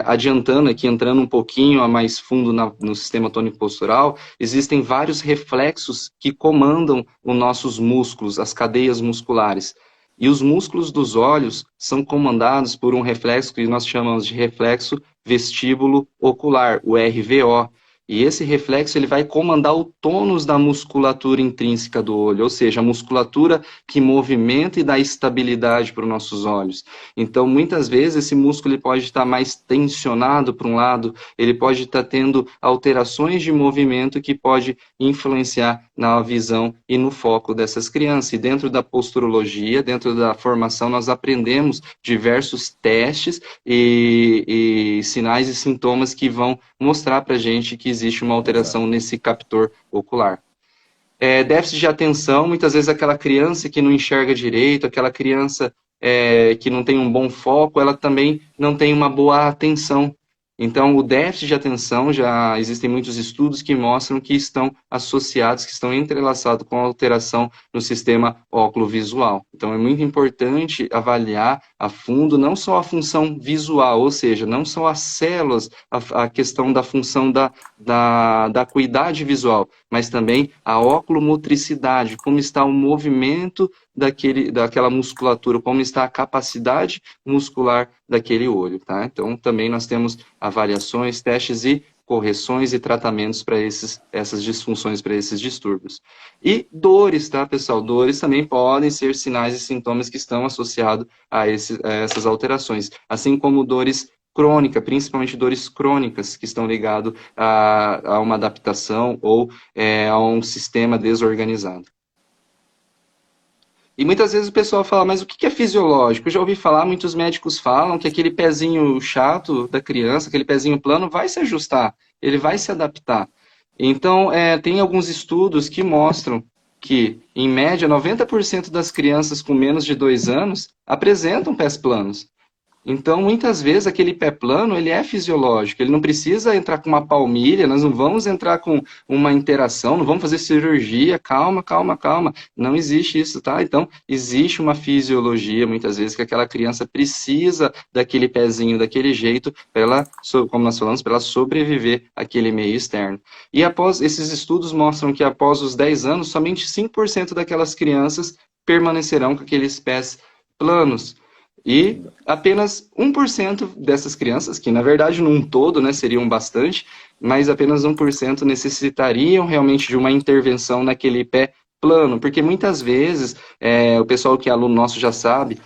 Adiantando aqui, entrando um pouquinho a mais fundo no sistema tônico-postural, existem vários reflexos que comandam os nossos músculos, as cadeias musculares. E os músculos dos olhos são comandados por um reflexo que nós chamamos de reflexo vestíbulo ocular, o RVO. E esse reflexo ele vai comandar o tônus da musculatura intrínseca do olho, ou seja, a musculatura que movimenta e dá estabilidade para os nossos olhos. Então, muitas vezes, esse músculo ele pode estar mais tensionado para um lado, ele pode estar tendo alterações de movimento que pode influenciar na visão e no foco dessas crianças. E dentro da posturologia, dentro da formação, nós aprendemos diversos testes e sinais e sintomas que vão mostrar para a gente que existe uma alteração nesse captor ocular. Déficit de atenção, muitas vezes aquela criança que não enxerga direito, aquela criança que não tem um bom foco, ela também não tem uma boa atenção. Então, o déficit de atenção, já existem muitos estudos que mostram que estão associados, que estão entrelaçados com a alteração no sistema óculo-visual. Então, é muito importante avaliar a fundo não só a função visual, ou seja, não só as células, a questão da função da acuidade visual, mas também a oculomotricidade, como está o movimento daquela musculatura, como está a capacidade muscular daquele olho, tá? Então, também nós temos avaliações, testes e correções e tratamentos para essas disfunções, para esses distúrbios. E dores, tá, pessoal? Dores também podem ser sinais e sintomas que estão associados a essas alterações, assim como dores crônicas, principalmente dores crônicas, que estão ligadas a uma adaptação ou a um sistema desorganizado. E muitas vezes o pessoal fala, mas o que é fisiológico? Eu já ouvi falar, muitos médicos falam que aquele pezinho chato da criança, aquele pezinho plano, vai se ajustar, ele vai se adaptar. Então, tem alguns estudos que mostram que, em média, 90% das crianças com menos de 2 anos apresentam pés planos. Então, muitas vezes, aquele pé plano, ele é fisiológico, ele não precisa entrar com uma palmilha, nós não vamos entrar com uma interação, não vamos fazer cirurgia, calma, calma, calma, não existe isso, tá? Então, existe uma fisiologia, muitas vezes, que aquela criança precisa daquele pezinho, daquele jeito, para ela, como nós falamos, para ela sobreviver àquele meio externo. E esses estudos mostram que após os 10 anos, somente 5% daquelas crianças permanecerão com aqueles pés planos. E apenas 1% dessas crianças, que na verdade num todo, né, seriam bastante, mas apenas 1% necessitariam realmente de uma intervenção naquele pé plano, porque muitas vezes, o pessoal que é aluno nosso já sabe,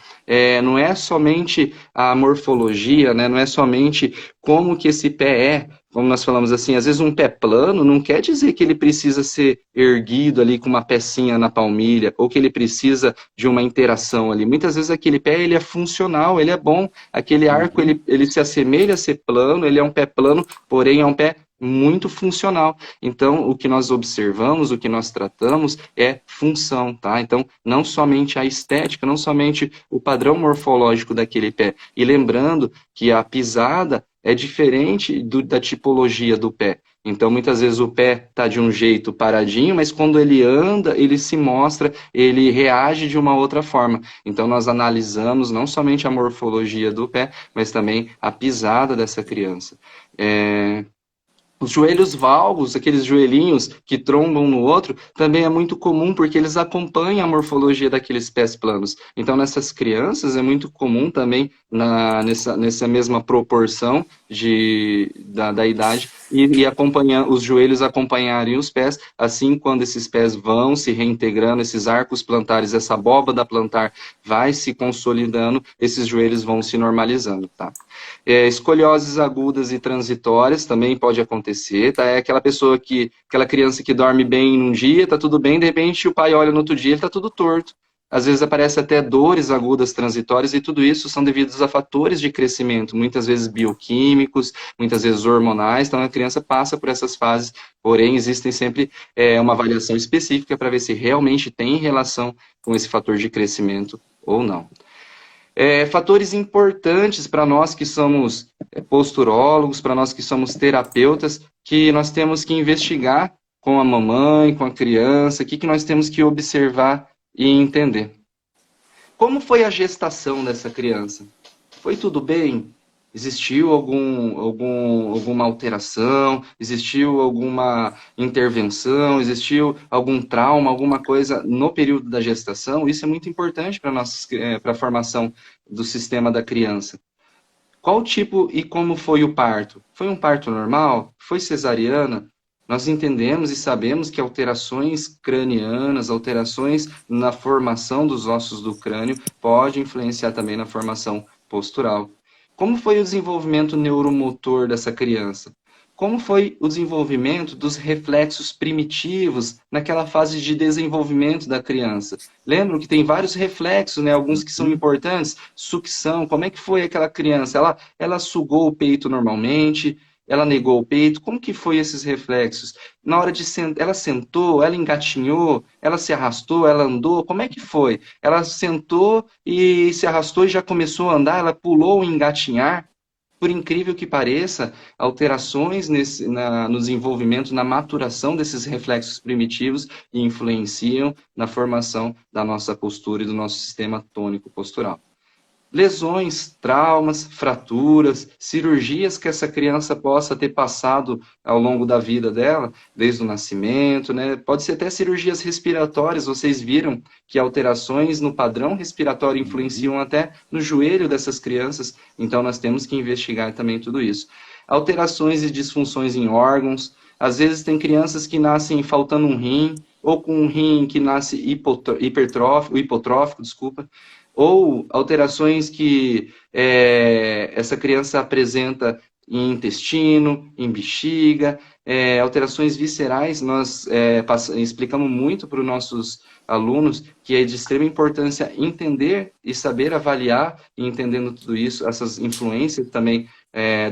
não é somente a morfologia, né, não é somente como que esse pé é, como nós falamos assim, às vezes um pé plano não quer dizer que ele precisa ser erguido ali com uma pecinha na palmilha, ou que ele precisa de uma interação ali. Muitas vezes aquele pé ele é funcional, ele é bom, aquele arco ele se assemelha a ser plano, ele é um pé plano, porém é um pé muito funcional. Então, o que nós observamos, o que nós tratamos é função, tá? Então, não somente a estética, não somente o padrão morfológico daquele pé. E lembrando que a pisada é diferente da tipologia do pé. Então, muitas vezes o pé está de um jeito paradinho, mas quando ele anda, ele se mostra, ele reage de uma outra forma. Então, nós analisamos não somente a morfologia do pé, mas também a pisada dessa criança. Os joelhos valgos, aqueles joelhinhos que trombam no outro, também é muito comum porque eles acompanham a morfologia daqueles pés planos. Então, nessas crianças é muito comum também, nessa mesma proporção da idade, e acompanhar, os joelhos acompanharem os pés, assim quando esses pés vão se reintegrando, esses arcos plantares, essa abóbada plantar vai se consolidando, esses joelhos vão se normalizando, tá? Escolioses agudas e transitórias também pode acontecer, tá? É aquela criança que dorme bem num dia, tá tudo bem, de repente o pai olha no outro dia, ele tá tudo torto. Às vezes aparece até dores agudas transitórias e tudo isso são devidos a fatores de crescimento, muitas vezes bioquímicos, muitas vezes hormonais, então a criança passa por essas fases, porém existem sempre uma avaliação específica para ver se realmente tem relação com esse fator de crescimento ou não. Fatores importantes para nós que somos posturólogos, para nós que somos terapeutas, que nós temos que investigar com a mamãe, com a criança, o que nós temos que observar e entender. Como foi a gestação dessa criança? Foi tudo bem? Existiu alguma alteração? Existiu alguma intervenção? Existiu algum trauma, alguma coisa no período da gestação? Isso é muito importante para a formação do sistema da criança. Qual tipo e como foi o parto? Foi um parto normal? Foi cesariana? Nós entendemos e sabemos que alterações cranianas, alterações na formação dos ossos do crânio, pode influenciar também na formação postural. Como foi o desenvolvimento neuromotor dessa criança? Como foi o desenvolvimento dos reflexos primitivos naquela fase de desenvolvimento da criança? Lembram que tem vários reflexos, né? Alguns que são importantes. Sucção, como é que foi aquela criança? Ela sugou o peito normalmente? Ela negou o peito? Como que foi esses reflexos? Na hora de ela sentou, ela engatinhou, ela se arrastou, ela andou? Como é que foi? Ela sentou e se arrastou e já começou a andar? Ela pulou o engatinhar? Por incrível que pareça, alterações no desenvolvimento, na maturação desses reflexos primitivos influenciam na formação da nossa postura e do nosso sistema tônico postural. Lesões, traumas, fraturas, cirurgias que essa criança possa ter passado ao longo da vida dela, desde o nascimento, né? Pode ser até cirurgias respiratórias, vocês viram que alterações no padrão respiratório influenciam até no joelho dessas crianças, então nós temos que investigar também tudo isso. Alterações e disfunções em órgãos, às vezes tem crianças que nascem faltando um rim, ou com um rim que nasce hipotrófico, desculpa, ou alterações que essa criança apresenta em intestino, em bexiga, alterações viscerais. Nós explicamos muito para os nossos alunos que é de extrema importância entender e saber avaliar, e entendendo tudo isso, essas influências também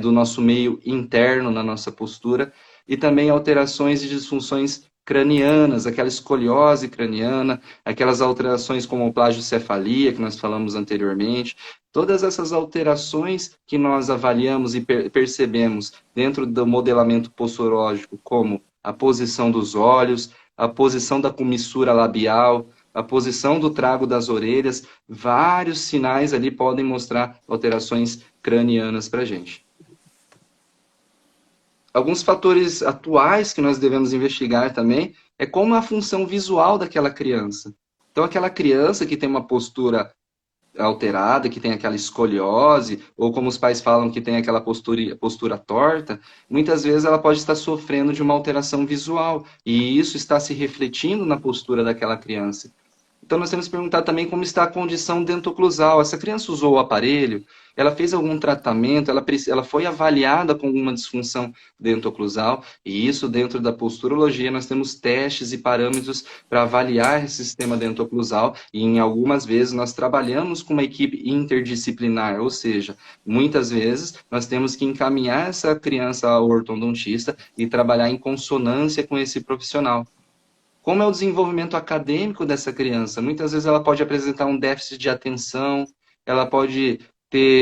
do nosso meio interno, na nossa postura, e também alterações e disfunções cranianas, aquela escoliose craniana, aquelas alterações como plagiocefalia, que nós falamos anteriormente, todas essas alterações que nós avaliamos e percebemos dentro do modelamento posturológico, como a posição dos olhos, a posição da comissura labial, a posição do trago das orelhas, vários sinais ali podem mostrar alterações cranianas para a gente. Alguns fatores atuais que nós devemos investigar também é como a função visual daquela criança. Então, aquela criança que tem uma postura alterada, que tem aquela escoliose, ou como os pais falam que tem aquela postura torta, muitas vezes ela pode estar sofrendo de uma alteração visual, e isso está se refletindo na postura daquela criança. Então, nós temos que perguntar também como está a condição dentoclusal. Essa criança usou o aparelho? Ela fez algum tratamento? Ela foi avaliada com alguma disfunção dentoclusal? E isso, dentro da posturologia, nós temos testes e parâmetros para avaliar esse sistema dentoclusal. E, em algumas vezes, nós trabalhamos com uma equipe interdisciplinar. Ou seja, muitas vezes, nós temos que encaminhar essa criança ao ortodontista e trabalhar em consonância com esse profissional. Como é o desenvolvimento acadêmico dessa criança? Muitas vezes ela pode apresentar um déficit de atenção, ela pode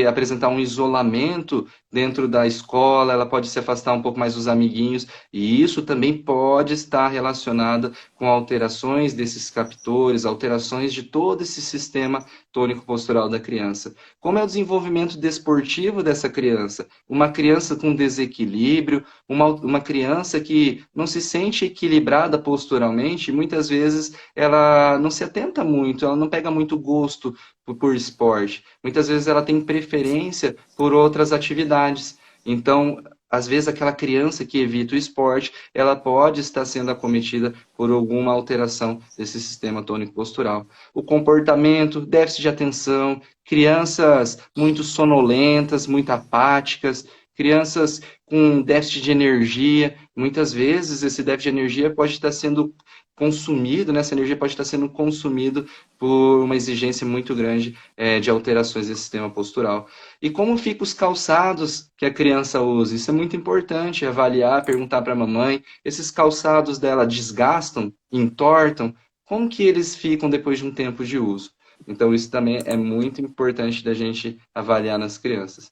apresentar um isolamento dentro da escola, ela pode se afastar um pouco mais dos amiguinhos, e isso também pode estar relacionado com alterações desses captores, alterações de todo esse sistema tônico-postural da criança. Como é o desenvolvimento desportivo dessa criança? Uma criança com desequilíbrio, uma criança que não se sente equilibrada posturalmente, muitas vezes ela não se atenta muito, ela não pega muito gosto por esporte. Muitas vezes ela tem preferência por outras atividades. Então, às vezes aquela criança que evita o esporte, ela pode estar sendo acometida por alguma alteração desse sistema tônico-postural. O comportamento, déficit de atenção, crianças muito sonolentas, muito apáticas, crianças com déficit de energia. Muitas vezes esse déficit de energia pode estar sendo consumido, né? Essa energia pode estar sendo consumida por uma exigência muito grande de alterações desse sistema postural. E como ficam os calçados que a criança usa? Isso é muito importante, avaliar, perguntar para a mamãe, esses calçados dela desgastam, entortam, como que eles ficam depois de um tempo de uso? Então isso também é muito importante da gente avaliar nas crianças.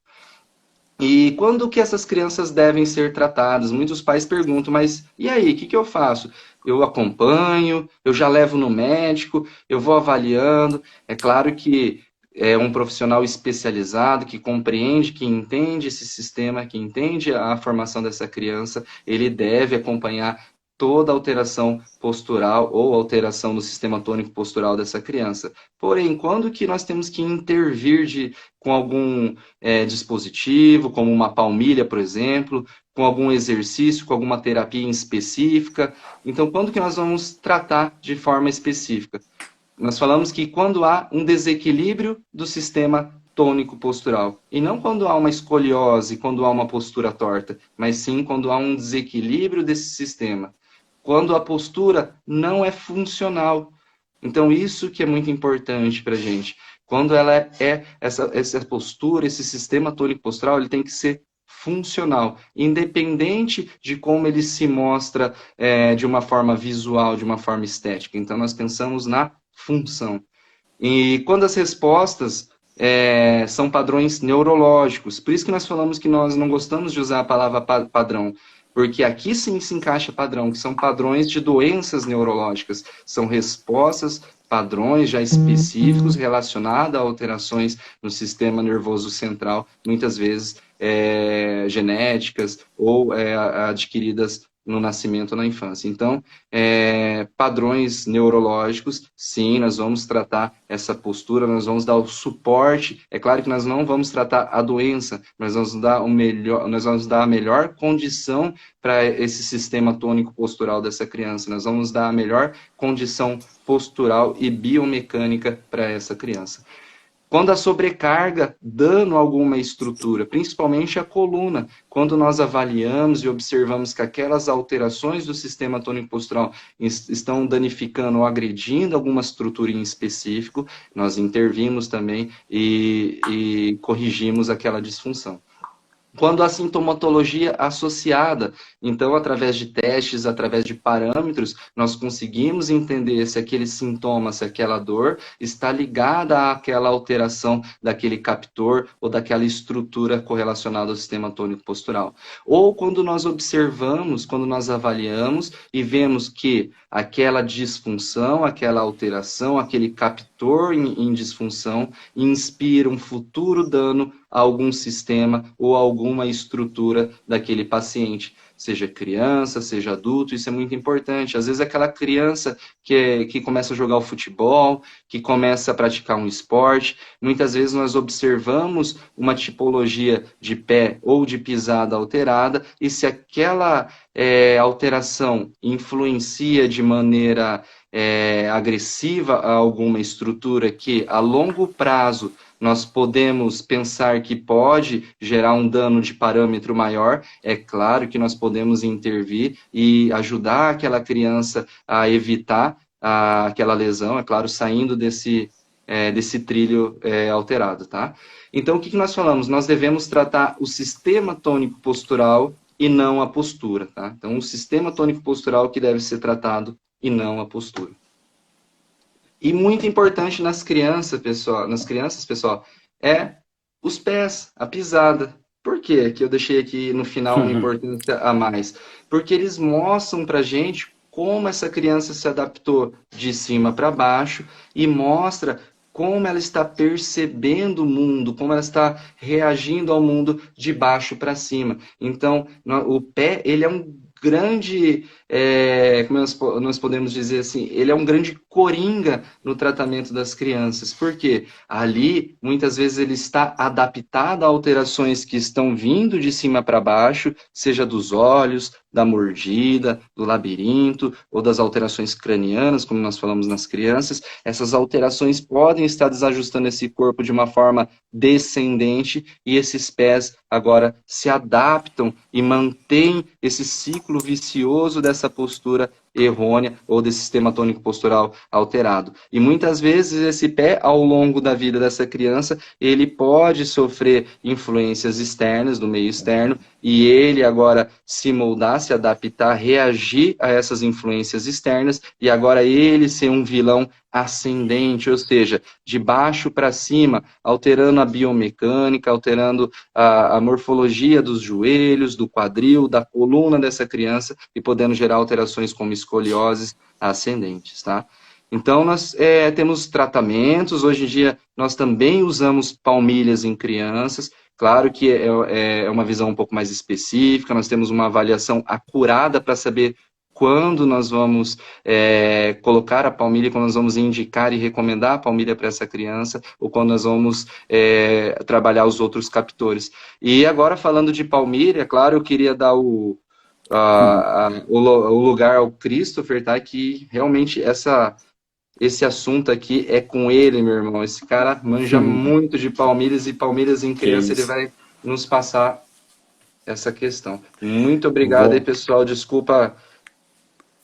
E quando que essas crianças devem ser tratadas? Muitos pais perguntam, mas e aí, o que eu faço? Eu acompanho, eu já levo no médico, eu vou avaliando. É claro que é um profissional especializado que compreende, que entende esse sistema, que entende a formação dessa criança, ele deve acompanhar toda alteração postural ou alteração no sistema tônico postural dessa criança. Porém, quando que nós temos que intervir com algum dispositivo, como uma palmilha, por exemplo, com algum exercício, com alguma terapia em específica? Então, quando que nós vamos tratar de forma específica? Nós falamos que quando há um desequilíbrio do sistema tônico postural, e não quando há uma escoliose, quando há uma postura torta, mas sim quando há um desequilíbrio desse sistema. Quando a postura não é funcional. Então, isso que é muito importante para a gente. Quando ela essa postura, esse sistema tônico postural, ele tem que ser funcional, independente de como ele se mostra de uma forma visual, de uma forma estética. Então, nós pensamos na função. E quando as respostas são padrões neurológicos, por isso que nós falamos que nós não gostamos de usar a palavra padrão, porque aqui sim se encaixa padrão, que são padrões de doenças neurológicas, são respostas, padrões já específicos relacionados a alterações no sistema nervoso central, muitas vezes genéticas ou adquiridas no nascimento ou na infância. Então, padrões neurológicos, sim, nós vamos tratar essa postura, nós vamos dar o suporte. É claro que nós não vamos tratar a doença, mas nós vamos dar a melhor condição para esse sistema tônico postural dessa criança. Nós vamos dar a melhor condição postural e biomecânica para essa criança. Quando a sobrecarga dano a alguma estrutura, principalmente a coluna, quando nós avaliamos e observamos que aquelas alterações do sistema tônico-postural estão danificando ou agredindo alguma estrutura em específico, nós intervimos também e corrigimos aquela disfunção. Quando a sintomatologia associada, então, através de testes, através de parâmetros, nós conseguimos entender se aquele sintoma, se aquela dor está ligada àquela alteração daquele captor ou daquela estrutura correlacionada ao sistema tônico postural. Ou quando nós observamos, quando nós avaliamos e vemos que aquela disfunção, aquela alteração, aquele captor em disfunção inspira um futuro dano a algum sistema ou alguma estrutura daquele paciente, seja criança, seja adulto, isso é muito importante. Às vezes aquela criança que começa a jogar o futebol, que começa a praticar um esporte, muitas vezes nós observamos uma tipologia de pé ou de pisada alterada, e se aquela alteração influencia de maneira agressiva a alguma estrutura que a longo prazo nós podemos pensar que pode gerar um dano de parâmetro maior, é claro que nós podemos intervir e ajudar aquela criança a evitar aquela lesão, é claro, saindo desse trilho alterado, tá? Então, o que nós falamos? Nós devemos tratar o sistema tônico postural e não a postura, tá? Então, o sistema tônico postural que deve ser tratado e não a postura. E muito importante nas crianças, pessoal, é os pés, a pisada. Por quê? Que eu deixei aqui no final uma importância a mais. Porque eles mostram para gente como essa criança se adaptou de cima para baixo e mostra como ela está percebendo o mundo, como ela está reagindo ao mundo de baixo para cima. Então, o pé, ele é um grande, como nós podemos dizer assim, ele é um grande coringa no tratamento das crianças. Por quê? Ali, muitas vezes, ele está adaptado a alterações que estão vindo de cima para baixo, seja dos olhos, da mordida, do labirinto, ou das alterações cranianas, como nós falamos nas crianças. Essas alterações podem estar desajustando esse corpo de uma forma descendente, e esses pés agora se adaptam e mantêm esse ciclo vicioso dessa postura errônea ou desse sistema tônico postural alterado. E muitas vezes esse pé, ao longo da vida dessa criança, ele pode sofrer influências externas, do meio externo, e ele agora se moldar, se adaptar, reagir a essas influências externas, e agora ele ser um vilão ascendente, ou seja, de baixo para cima, alterando a biomecânica, alterando a morfologia dos joelhos, do quadril, da coluna dessa criança, e podendo gerar alterações como escolioses ascendentes, tá? Então, nós temos tratamentos. Hoje em dia, nós também usamos palmilhas em crianças. Claro que é uma visão um pouco mais específica, nós temos uma avaliação acurada para saber quando nós vamos colocar a palmilha, quando nós vamos indicar e recomendar a palmilha para essa criança, ou quando nós vamos trabalhar os outros captores. E agora, falando de palmilha, claro, eu queria dar o lugar ao Christopher, tá? Que realmente esse assunto aqui é com ele, meu irmão. Esse cara manja muito de palmilhas, e palmilhas em Que criança, ele isso. vai nos passar essa questão. Muito obrigado aí, Vou. pessoal. Desculpa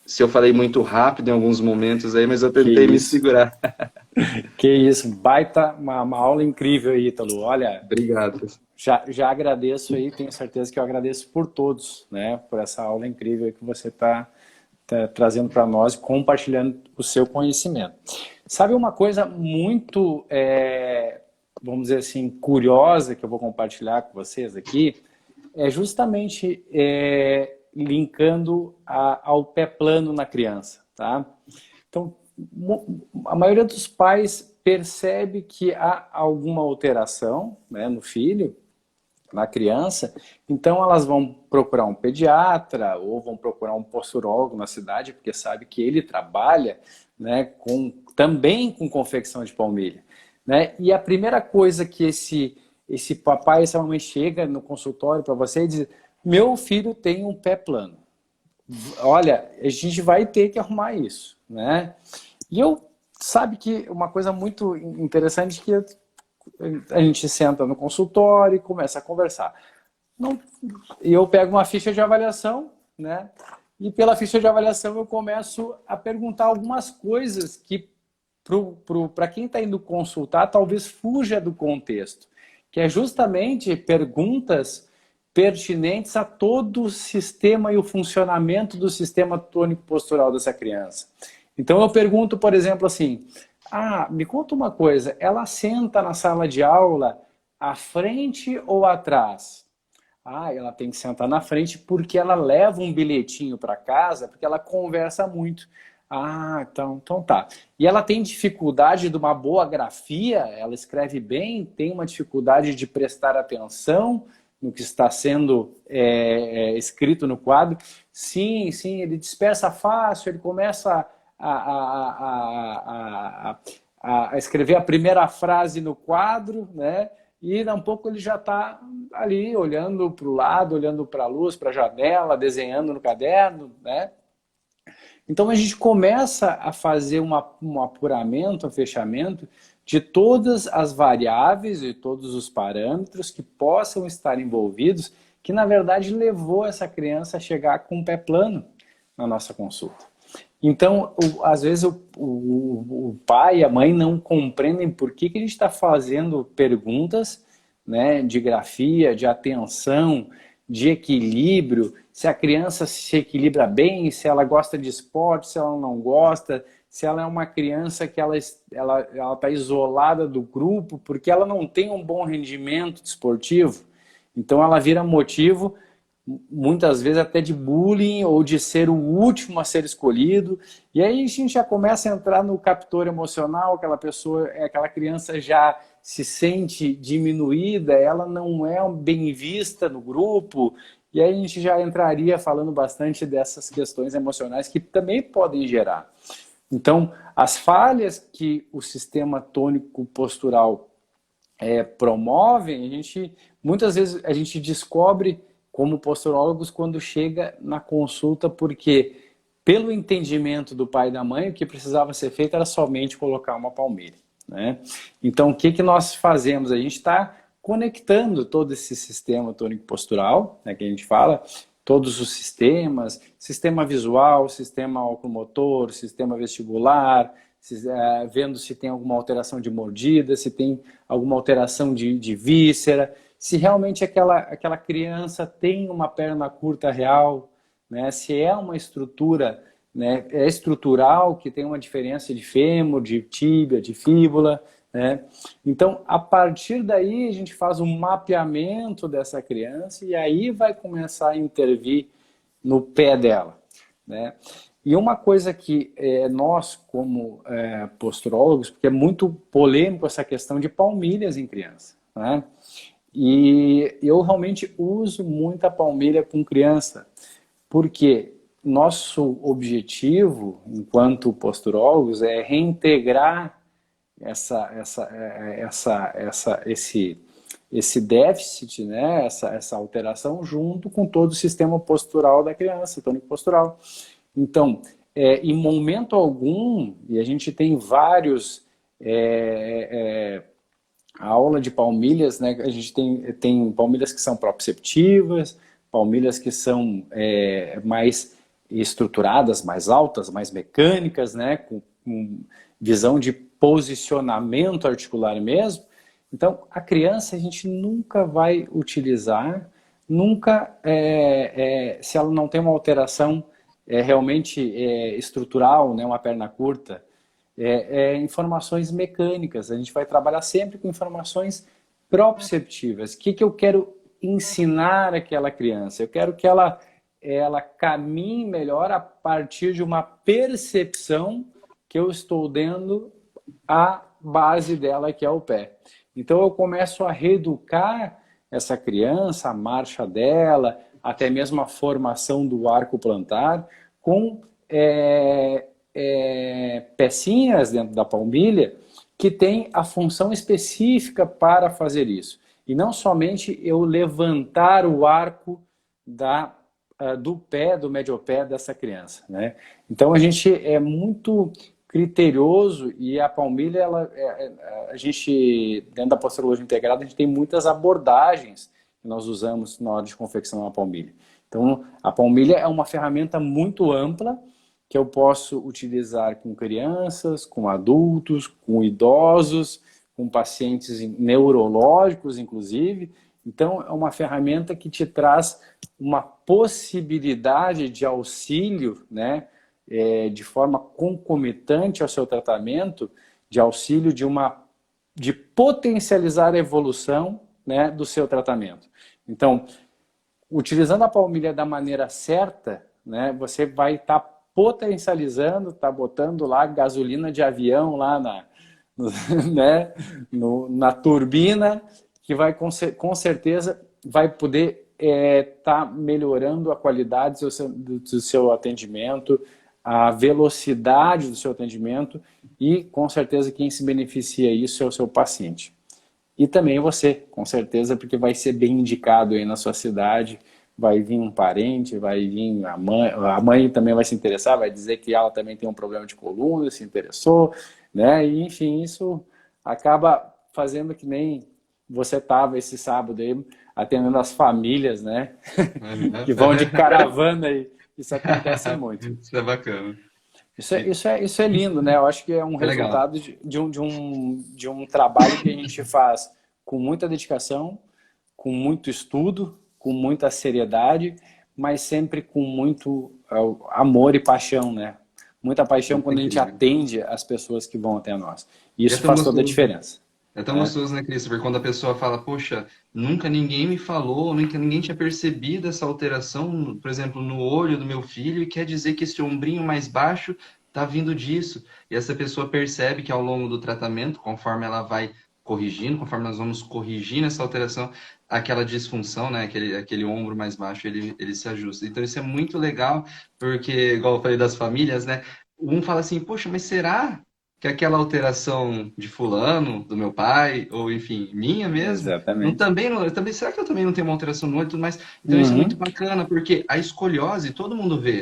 se eu falei muito rápido em alguns momentos aí, mas eu Que tentei me isso. segurar. Que isso. Baita, uma aula incrível aí, Ítalo. Olha, Obrigado. já agradeço aí, tenho certeza que eu agradeço por todos, né? Por essa aula incrível que você está trazendo para nós, compartilhando o seu conhecimento. Sabe uma coisa muito, vamos dizer assim, curiosa que eu vou compartilhar com vocês aqui? É justamente linkando ao pé plano na criança, tá? Então, a maioria dos pais percebe que há alguma alteração, né, no filho, na criança, então elas vão procurar um pediatra ou vão procurar um posturólogo na cidade, porque sabe que ele trabalha, né, também com confecção de palmilha, né? E a primeira coisa que esse papai, essa mamãe chega no consultório para você e diz: meu filho tem um pé plano. Olha, a gente vai ter que arrumar isso, né? E sabe que uma coisa muito interessante que a gente senta no consultório e começa a conversar. E eu pego uma ficha de avaliação, né? E pela ficha de avaliação eu começo a perguntar algumas coisas que para quem está indo consultar talvez fuja do contexto, que é justamente perguntas pertinentes a todo o sistema e o funcionamento do sistema tônico postural dessa criança. Então eu pergunto, por exemplo, assim: me conta uma coisa, ela senta na sala de aula à frente ou atrás? Ela tem que sentar na frente porque ela leva um bilhetinho para casa, porque ela conversa muito. Então tá. E ela tem dificuldade de uma boa grafia, ela escreve bem, tem uma dificuldade de prestar atenção no que está sendo escrito no quadro. Sim, ele dispersa fácil, ele começa a escrever a primeira frase no quadro, né? E um pouco ele já está ali olhando para o lado, olhando para a luz, para a janela, desenhando no caderno, né? Então a gente começa a fazer um apuramento, um fechamento de todas as variáveis e todos os parâmetros que possam estar envolvidos, que na verdade levou essa criança a chegar com o pé plano na nossa consulta. Então, às vezes o pai e a mãe não compreendem por que a gente está fazendo perguntas, né, de grafia, de atenção, de equilíbrio, se a criança se equilibra bem, se ela gosta de esporte, se ela não gosta, se ela é uma criança que ela está isolada do grupo porque ela não tem um bom rendimento desportivo. Então ela vira motivo, muitas vezes até de bullying ou de ser o último a ser escolhido. E aí a gente já começa a entrar no captor emocional, aquela pessoa, aquela criança já se sente diminuída, ela não é bem vista no grupo. E aí a gente já entraria falando bastante dessas questões emocionais que também podem gerar. Então, as falhas que o sistema tônico postural promovem, muitas vezes a gente descobre como posturólogos quando chega na consulta, porque pelo entendimento do pai e da mãe, o que precisava ser feito era somente colocar uma palmilha, né? Então, o que nós fazemos? A gente está conectando todo esse sistema tônico postural, né, que a gente fala, todos os sistemas, sistema visual, sistema oculomotor, sistema vestibular, vendo se tem alguma alteração de mordida, se tem alguma alteração de víscera, se realmente aquela criança tem uma perna curta real, né, se é uma estrutura, né, é estrutural, que tem uma diferença de fêmur, de tíbia, de fíbula, né? Então, a partir daí, a gente faz um mapeamento dessa criança e aí vai começar a intervir no pé dela, né? E uma coisa que nós, como posturólogos, porque é muito polêmico essa questão de palmilhas em criança, né? E eu realmente uso muita palmilha com criança, porque nosso objetivo, enquanto posturólogos, é reintegrar esse déficit, né, essa alteração junto com todo o sistema postural da criança, tônico postural. Então, em momento algum, e a gente tem vários a aula de palmilhas, né, a gente tem palmilhas que são proprioceptivas, palmilhas que são mais estruturadas, mais altas, mais mecânicas, né, com visão de posicionamento articular mesmo. Então, a criança a gente nunca vai utilizar, nunca, se ela não tem uma alteração realmente estrutural, né, uma perna curta, informações mecânicas. A gente vai trabalhar sempre com informações proprioceptivas. O que eu quero ensinar àquela criança? Eu quero que ela caminhe melhor a partir de uma percepção que eu estou dando à base dela, que é o pé. Então eu começo a reeducar essa criança, a marcha dela, até mesmo a formação do arco plantar, com pecinhas dentro da palmilha que tem a função específica para fazer isso. E não somente eu levantar o arco do pé, do mediopé dessa criança, né? Então a gente é muito criterioso e a palmilha, a gente, dentro da posturologia integrada, a gente tem muitas abordagens que nós usamos na hora de confeccionar uma palmilha. Então, a palmilha é uma ferramenta muito ampla que eu posso utilizar com crianças, com adultos, com idosos, com pacientes neurológicos, inclusive. Então, é uma ferramenta que te traz uma possibilidade de auxílio, né, de forma concomitante ao seu tratamento, de auxílio de potencializar a evolução, né, do seu tratamento. Então, utilizando a palmilha da maneira certa, né, você vai estar potencializando, botando lá gasolina de avião lá né, na turbina, que vai com certeza vai poder tá melhorando a qualidade do seu atendimento, a velocidade do seu atendimento e com certeza quem se beneficia isso é o seu paciente. E também você, com certeza, porque vai ser bem indicado aí na sua cidade, vai vir um parente, vai vir a mãe também vai se interessar, vai dizer que ela também tem um problema de coluna, se interessou, né? E enfim, isso acaba fazendo que nem você estava esse sábado aí, atendendo as famílias, né? Que vão de caravana aí. Isso acontece muito. Isso é bacana. Isso é lindo, né? Eu acho que é um resultado de um trabalho que a gente faz com muita dedicação, com muito estudo, com muita seriedade, mas sempre com muito amor e paixão, né? Muita paixão quando a gente atende as pessoas que vão até nós. E isso faz toda a diferença. É tão né? gostoso, né, Christopher? Quando a pessoa fala, poxa, nunca ninguém me falou, nunca ninguém tinha percebido essa alteração, por exemplo, no olho do meu filho, e quer dizer que esse ombrinho mais baixo está vindo disso. E essa pessoa percebe que ao longo do tratamento, conforme ela vai corrigindo, conforme nós vamos corrigindo essa alteração, aquela disfunção, né, aquele ombro mais baixo, ele se ajusta. Então isso é muito legal, porque, igual eu falei das famílias, né, um fala assim, poxa, mas será que aquela alteração de fulano, do meu pai, ou enfim, minha mesmo, não Exatamente. também, não, também, será que eu também não tenho uma alteração no olho e tudo mais? Então isso é muito Uhum. bacana, porque a escoliose todo mundo vê.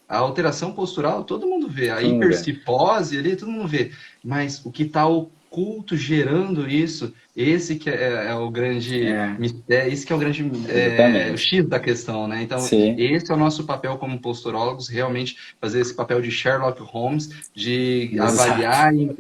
A alteração postural todo mundo vê. A Vamos ver. hipercipose ali todo mundo vê. Mas o que está oculto gerando isso, esse que é o grande É, mistério, esse que é o grande o exatamente. X da questão, né? Então, Sim, esse é o nosso papel como posturólogos, realmente fazer esse papel de Sherlock Holmes, de exato. avaliar e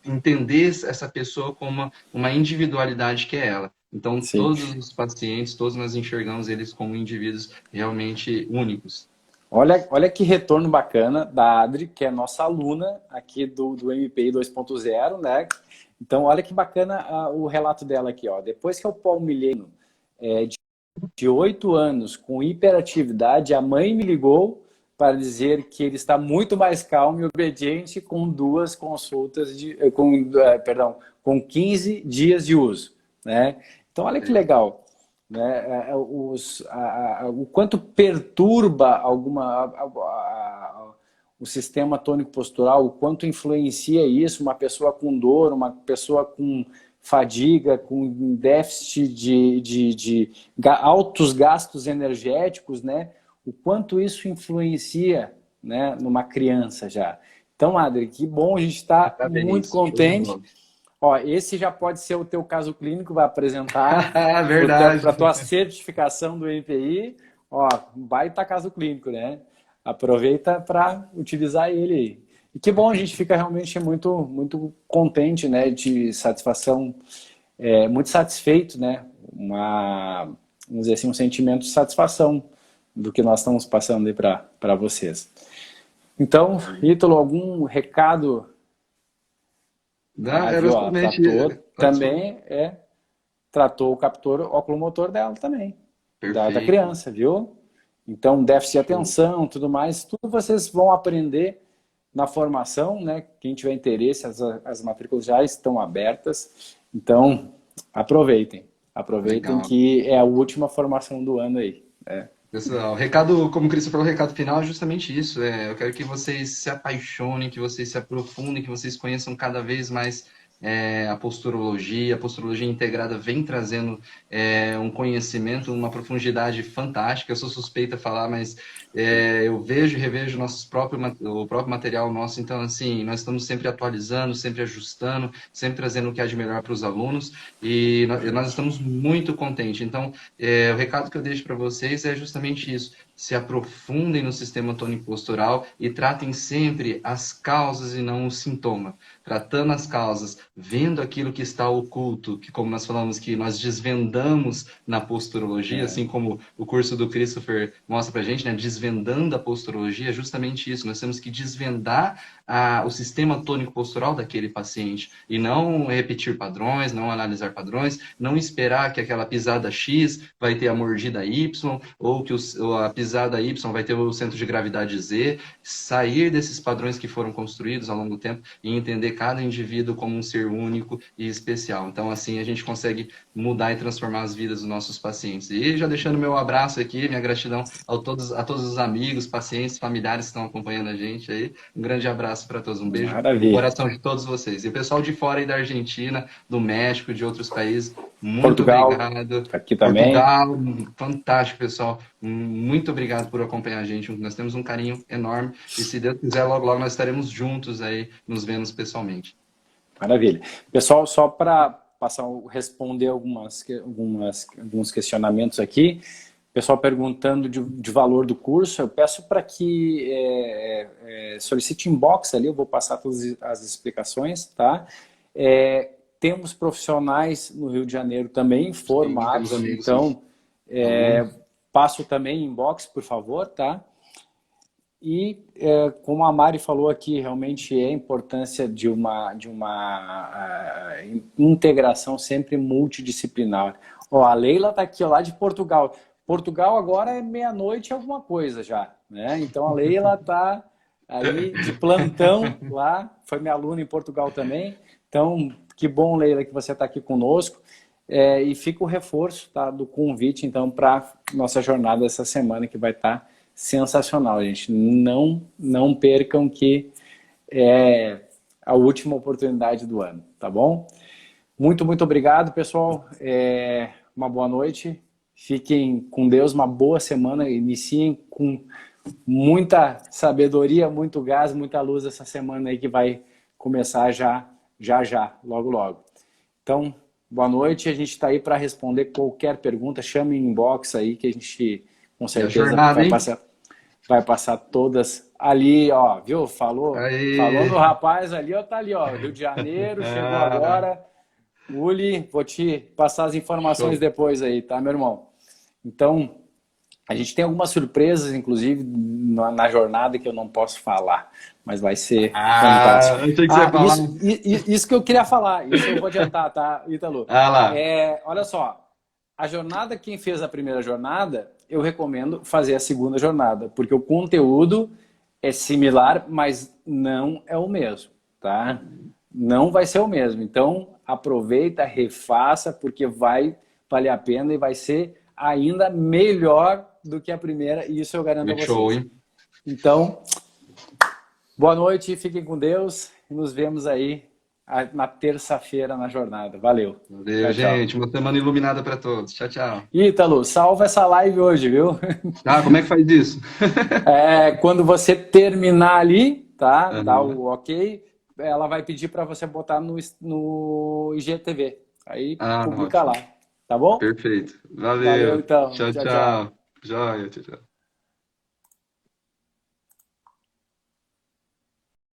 entender essa pessoa como uma individualidade que é ela. Então, Sim. todos os pacientes, todos nós enxergamos eles como indivíduos realmente únicos. Olha que retorno bacana da Adri, que é nossa aluna aqui do MPI 2.0, né? Então, olha que bacana o relato dela aqui, ó. Depois que eu palmilhei de 8 anos com hiperatividade, a mãe me ligou para dizer que ele está muito mais calmo e obediente com 2 consultas perdão, com 15 dias de uso, né? Então, olha que legal, né? O quanto perturba o sistema tônico postural, o quanto influencia isso, uma pessoa com dor, uma pessoa com fadiga, com déficit de altos gastos energéticos, né? O quanto isso influencia, né, numa criança já. Então, Adri, que bom, a gente está muito Parabéns, show de contente. bola. Ó, esse já pode ser o teu caso clínico, vai apresentar para a Verdade. tua certificação do MPI. Ó, baita caso clínico, né? Aproveita para utilizar ele. E que bom, a gente fica realmente muito contente, né? De satisfação, muito satisfeito, né? Vamos dizer assim, um sentimento de satisfação do que nós estamos passando aí para vocês. Então, Ítalo, algum recado? Não, Ah, era viu? Ela somente. tratou Pode falar. também, tratou o captor oculomotor dela também, da Perfeito. criança, viu? Então, déficit de Show. atenção, tudo mais, tudo vocês vão aprender na formação, né? Quem tiver interesse, as matrículas já estão abertas. Então, aproveitem. Aproveitem Legal. que é a última formação do ano aí. Pessoal, o recado, como o Cristo falou, o recado final é justamente isso. Eu quero que vocês se apaixonem, que vocês se aprofundem, que vocês conheçam cada vez mais a posturologia. A posturologia integrada vem trazendo um conhecimento, uma profundidade fantástica. Eu sou suspeita a falar, mas eu vejo e revejo o próprio material nosso. Então, assim, nós estamos sempre atualizando, sempre ajustando, sempre trazendo o que há de melhor para os alunos. E nós estamos muito contentes. Então, o recado que eu deixo para vocês é justamente isso. Se aprofundem no sistema tônico postural e tratem sempre as causas e não o sintoma. Tratando as causas, vendo aquilo que está oculto, que como nós falamos que nós desvendamos na posturologia, É, assim como o curso do Christopher mostra para a gente, né? Desvendando a posturologia, é justamente isso. Nós temos que desvendar o sistema tônico postural daquele paciente e não repetir padrões, não analisar padrões, não esperar que aquela pisada X vai ter a mordida Y ou que a pisada Y vai ter o centro de gravidade Z, sair desses padrões que foram construídos ao longo do tempo e entender cada indivíduo como um ser único e especial. Então, assim, a gente consegue mudar e transformar as vidas dos nossos pacientes. E já deixando meu abraço aqui, minha gratidão a todos os amigos, pacientes, familiares que estão acompanhando a gente aí. Um grande abraço para todos. Um beijo no maravilha. coração de todos vocês. E o pessoal de fora aí da Argentina, do México, de outros países, muito Portugal, obrigado. aqui também. Portugal, fantástico, pessoal. Muito obrigado por acompanhar a gente. Nós temos um carinho enorme. E se Deus quiser, logo, logo nós estaremos juntos aí, nos vendo pessoalmente. Maravilha. Pessoal, só para responder alguns questionamentos aqui, pessoal perguntando de valor do curso, eu peço para que solicite inbox ali, eu vou passar todas as explicações, tá? Temos profissionais no Rio de Janeiro também Sim, temos formados, amigos, sim. então Alunos. passo também inbox, por favor, tá? Como a Mari falou aqui, realmente é a importância de uma integração sempre multidisciplinar. Ó, a Leila está aqui, ó, lá de Portugal. Portugal agora é meia-noite alguma coisa já, né? Então a Leila está aí de plantão lá, foi minha aluna em Portugal também. Então, que bom, Leila, que você está aqui conosco. E fica o reforço, tá, do convite, então, para nossa jornada essa semana, que vai estar sensacional, gente. Não percam, que é a última oportunidade do ano, tá bom? Muito obrigado, pessoal. Uma boa noite. Fiquem com Deus, uma boa semana. Iniciem com muita sabedoria, muito gás, muita luz essa semana aí, que vai começar já, logo. Então, boa noite. A gente está aí para responder qualquer pergunta. Chame em inbox aí, que a gente com certeza vai passar todas ali, ó, viu? Falou no rapaz ali, ó, tá ali, ó, Rio de Janeiro, chegou agora. Uli, vou te passar as informações depois aí, tá, meu irmão? Então, a gente tem algumas surpresas, inclusive, na jornada, que eu não posso falar, mas vai ser fantástico. Achei que você ia falar. Isso que eu queria falar, isso eu vou adiantar, tá, Ítalo? Lá. Olha só, a jornada, quem fez a primeira jornada, eu recomendo fazer a segunda jornada, porque o conteúdo é similar, mas não é o mesmo, tá? Não vai ser o mesmo. Então, aproveita, refaça, porque vai valer a pena e vai ser ainda melhor do que a primeira, e isso eu garanto a vocês. Show, hein? Então, boa noite, fiquem com Deus e nos vemos aí na terça-feira na jornada. Valeu. Valeu, gente. Uma semana iluminada para todos. Tchau. Ítalo, salva essa live hoje, viu? Como é que faz isso? Quando você terminar ali, tá? Dá o ok, ela vai pedir para você botar no IGTV. Aí publica lá, tá bom? Perfeito. Valeu, então. Tchau. Joia, tchau.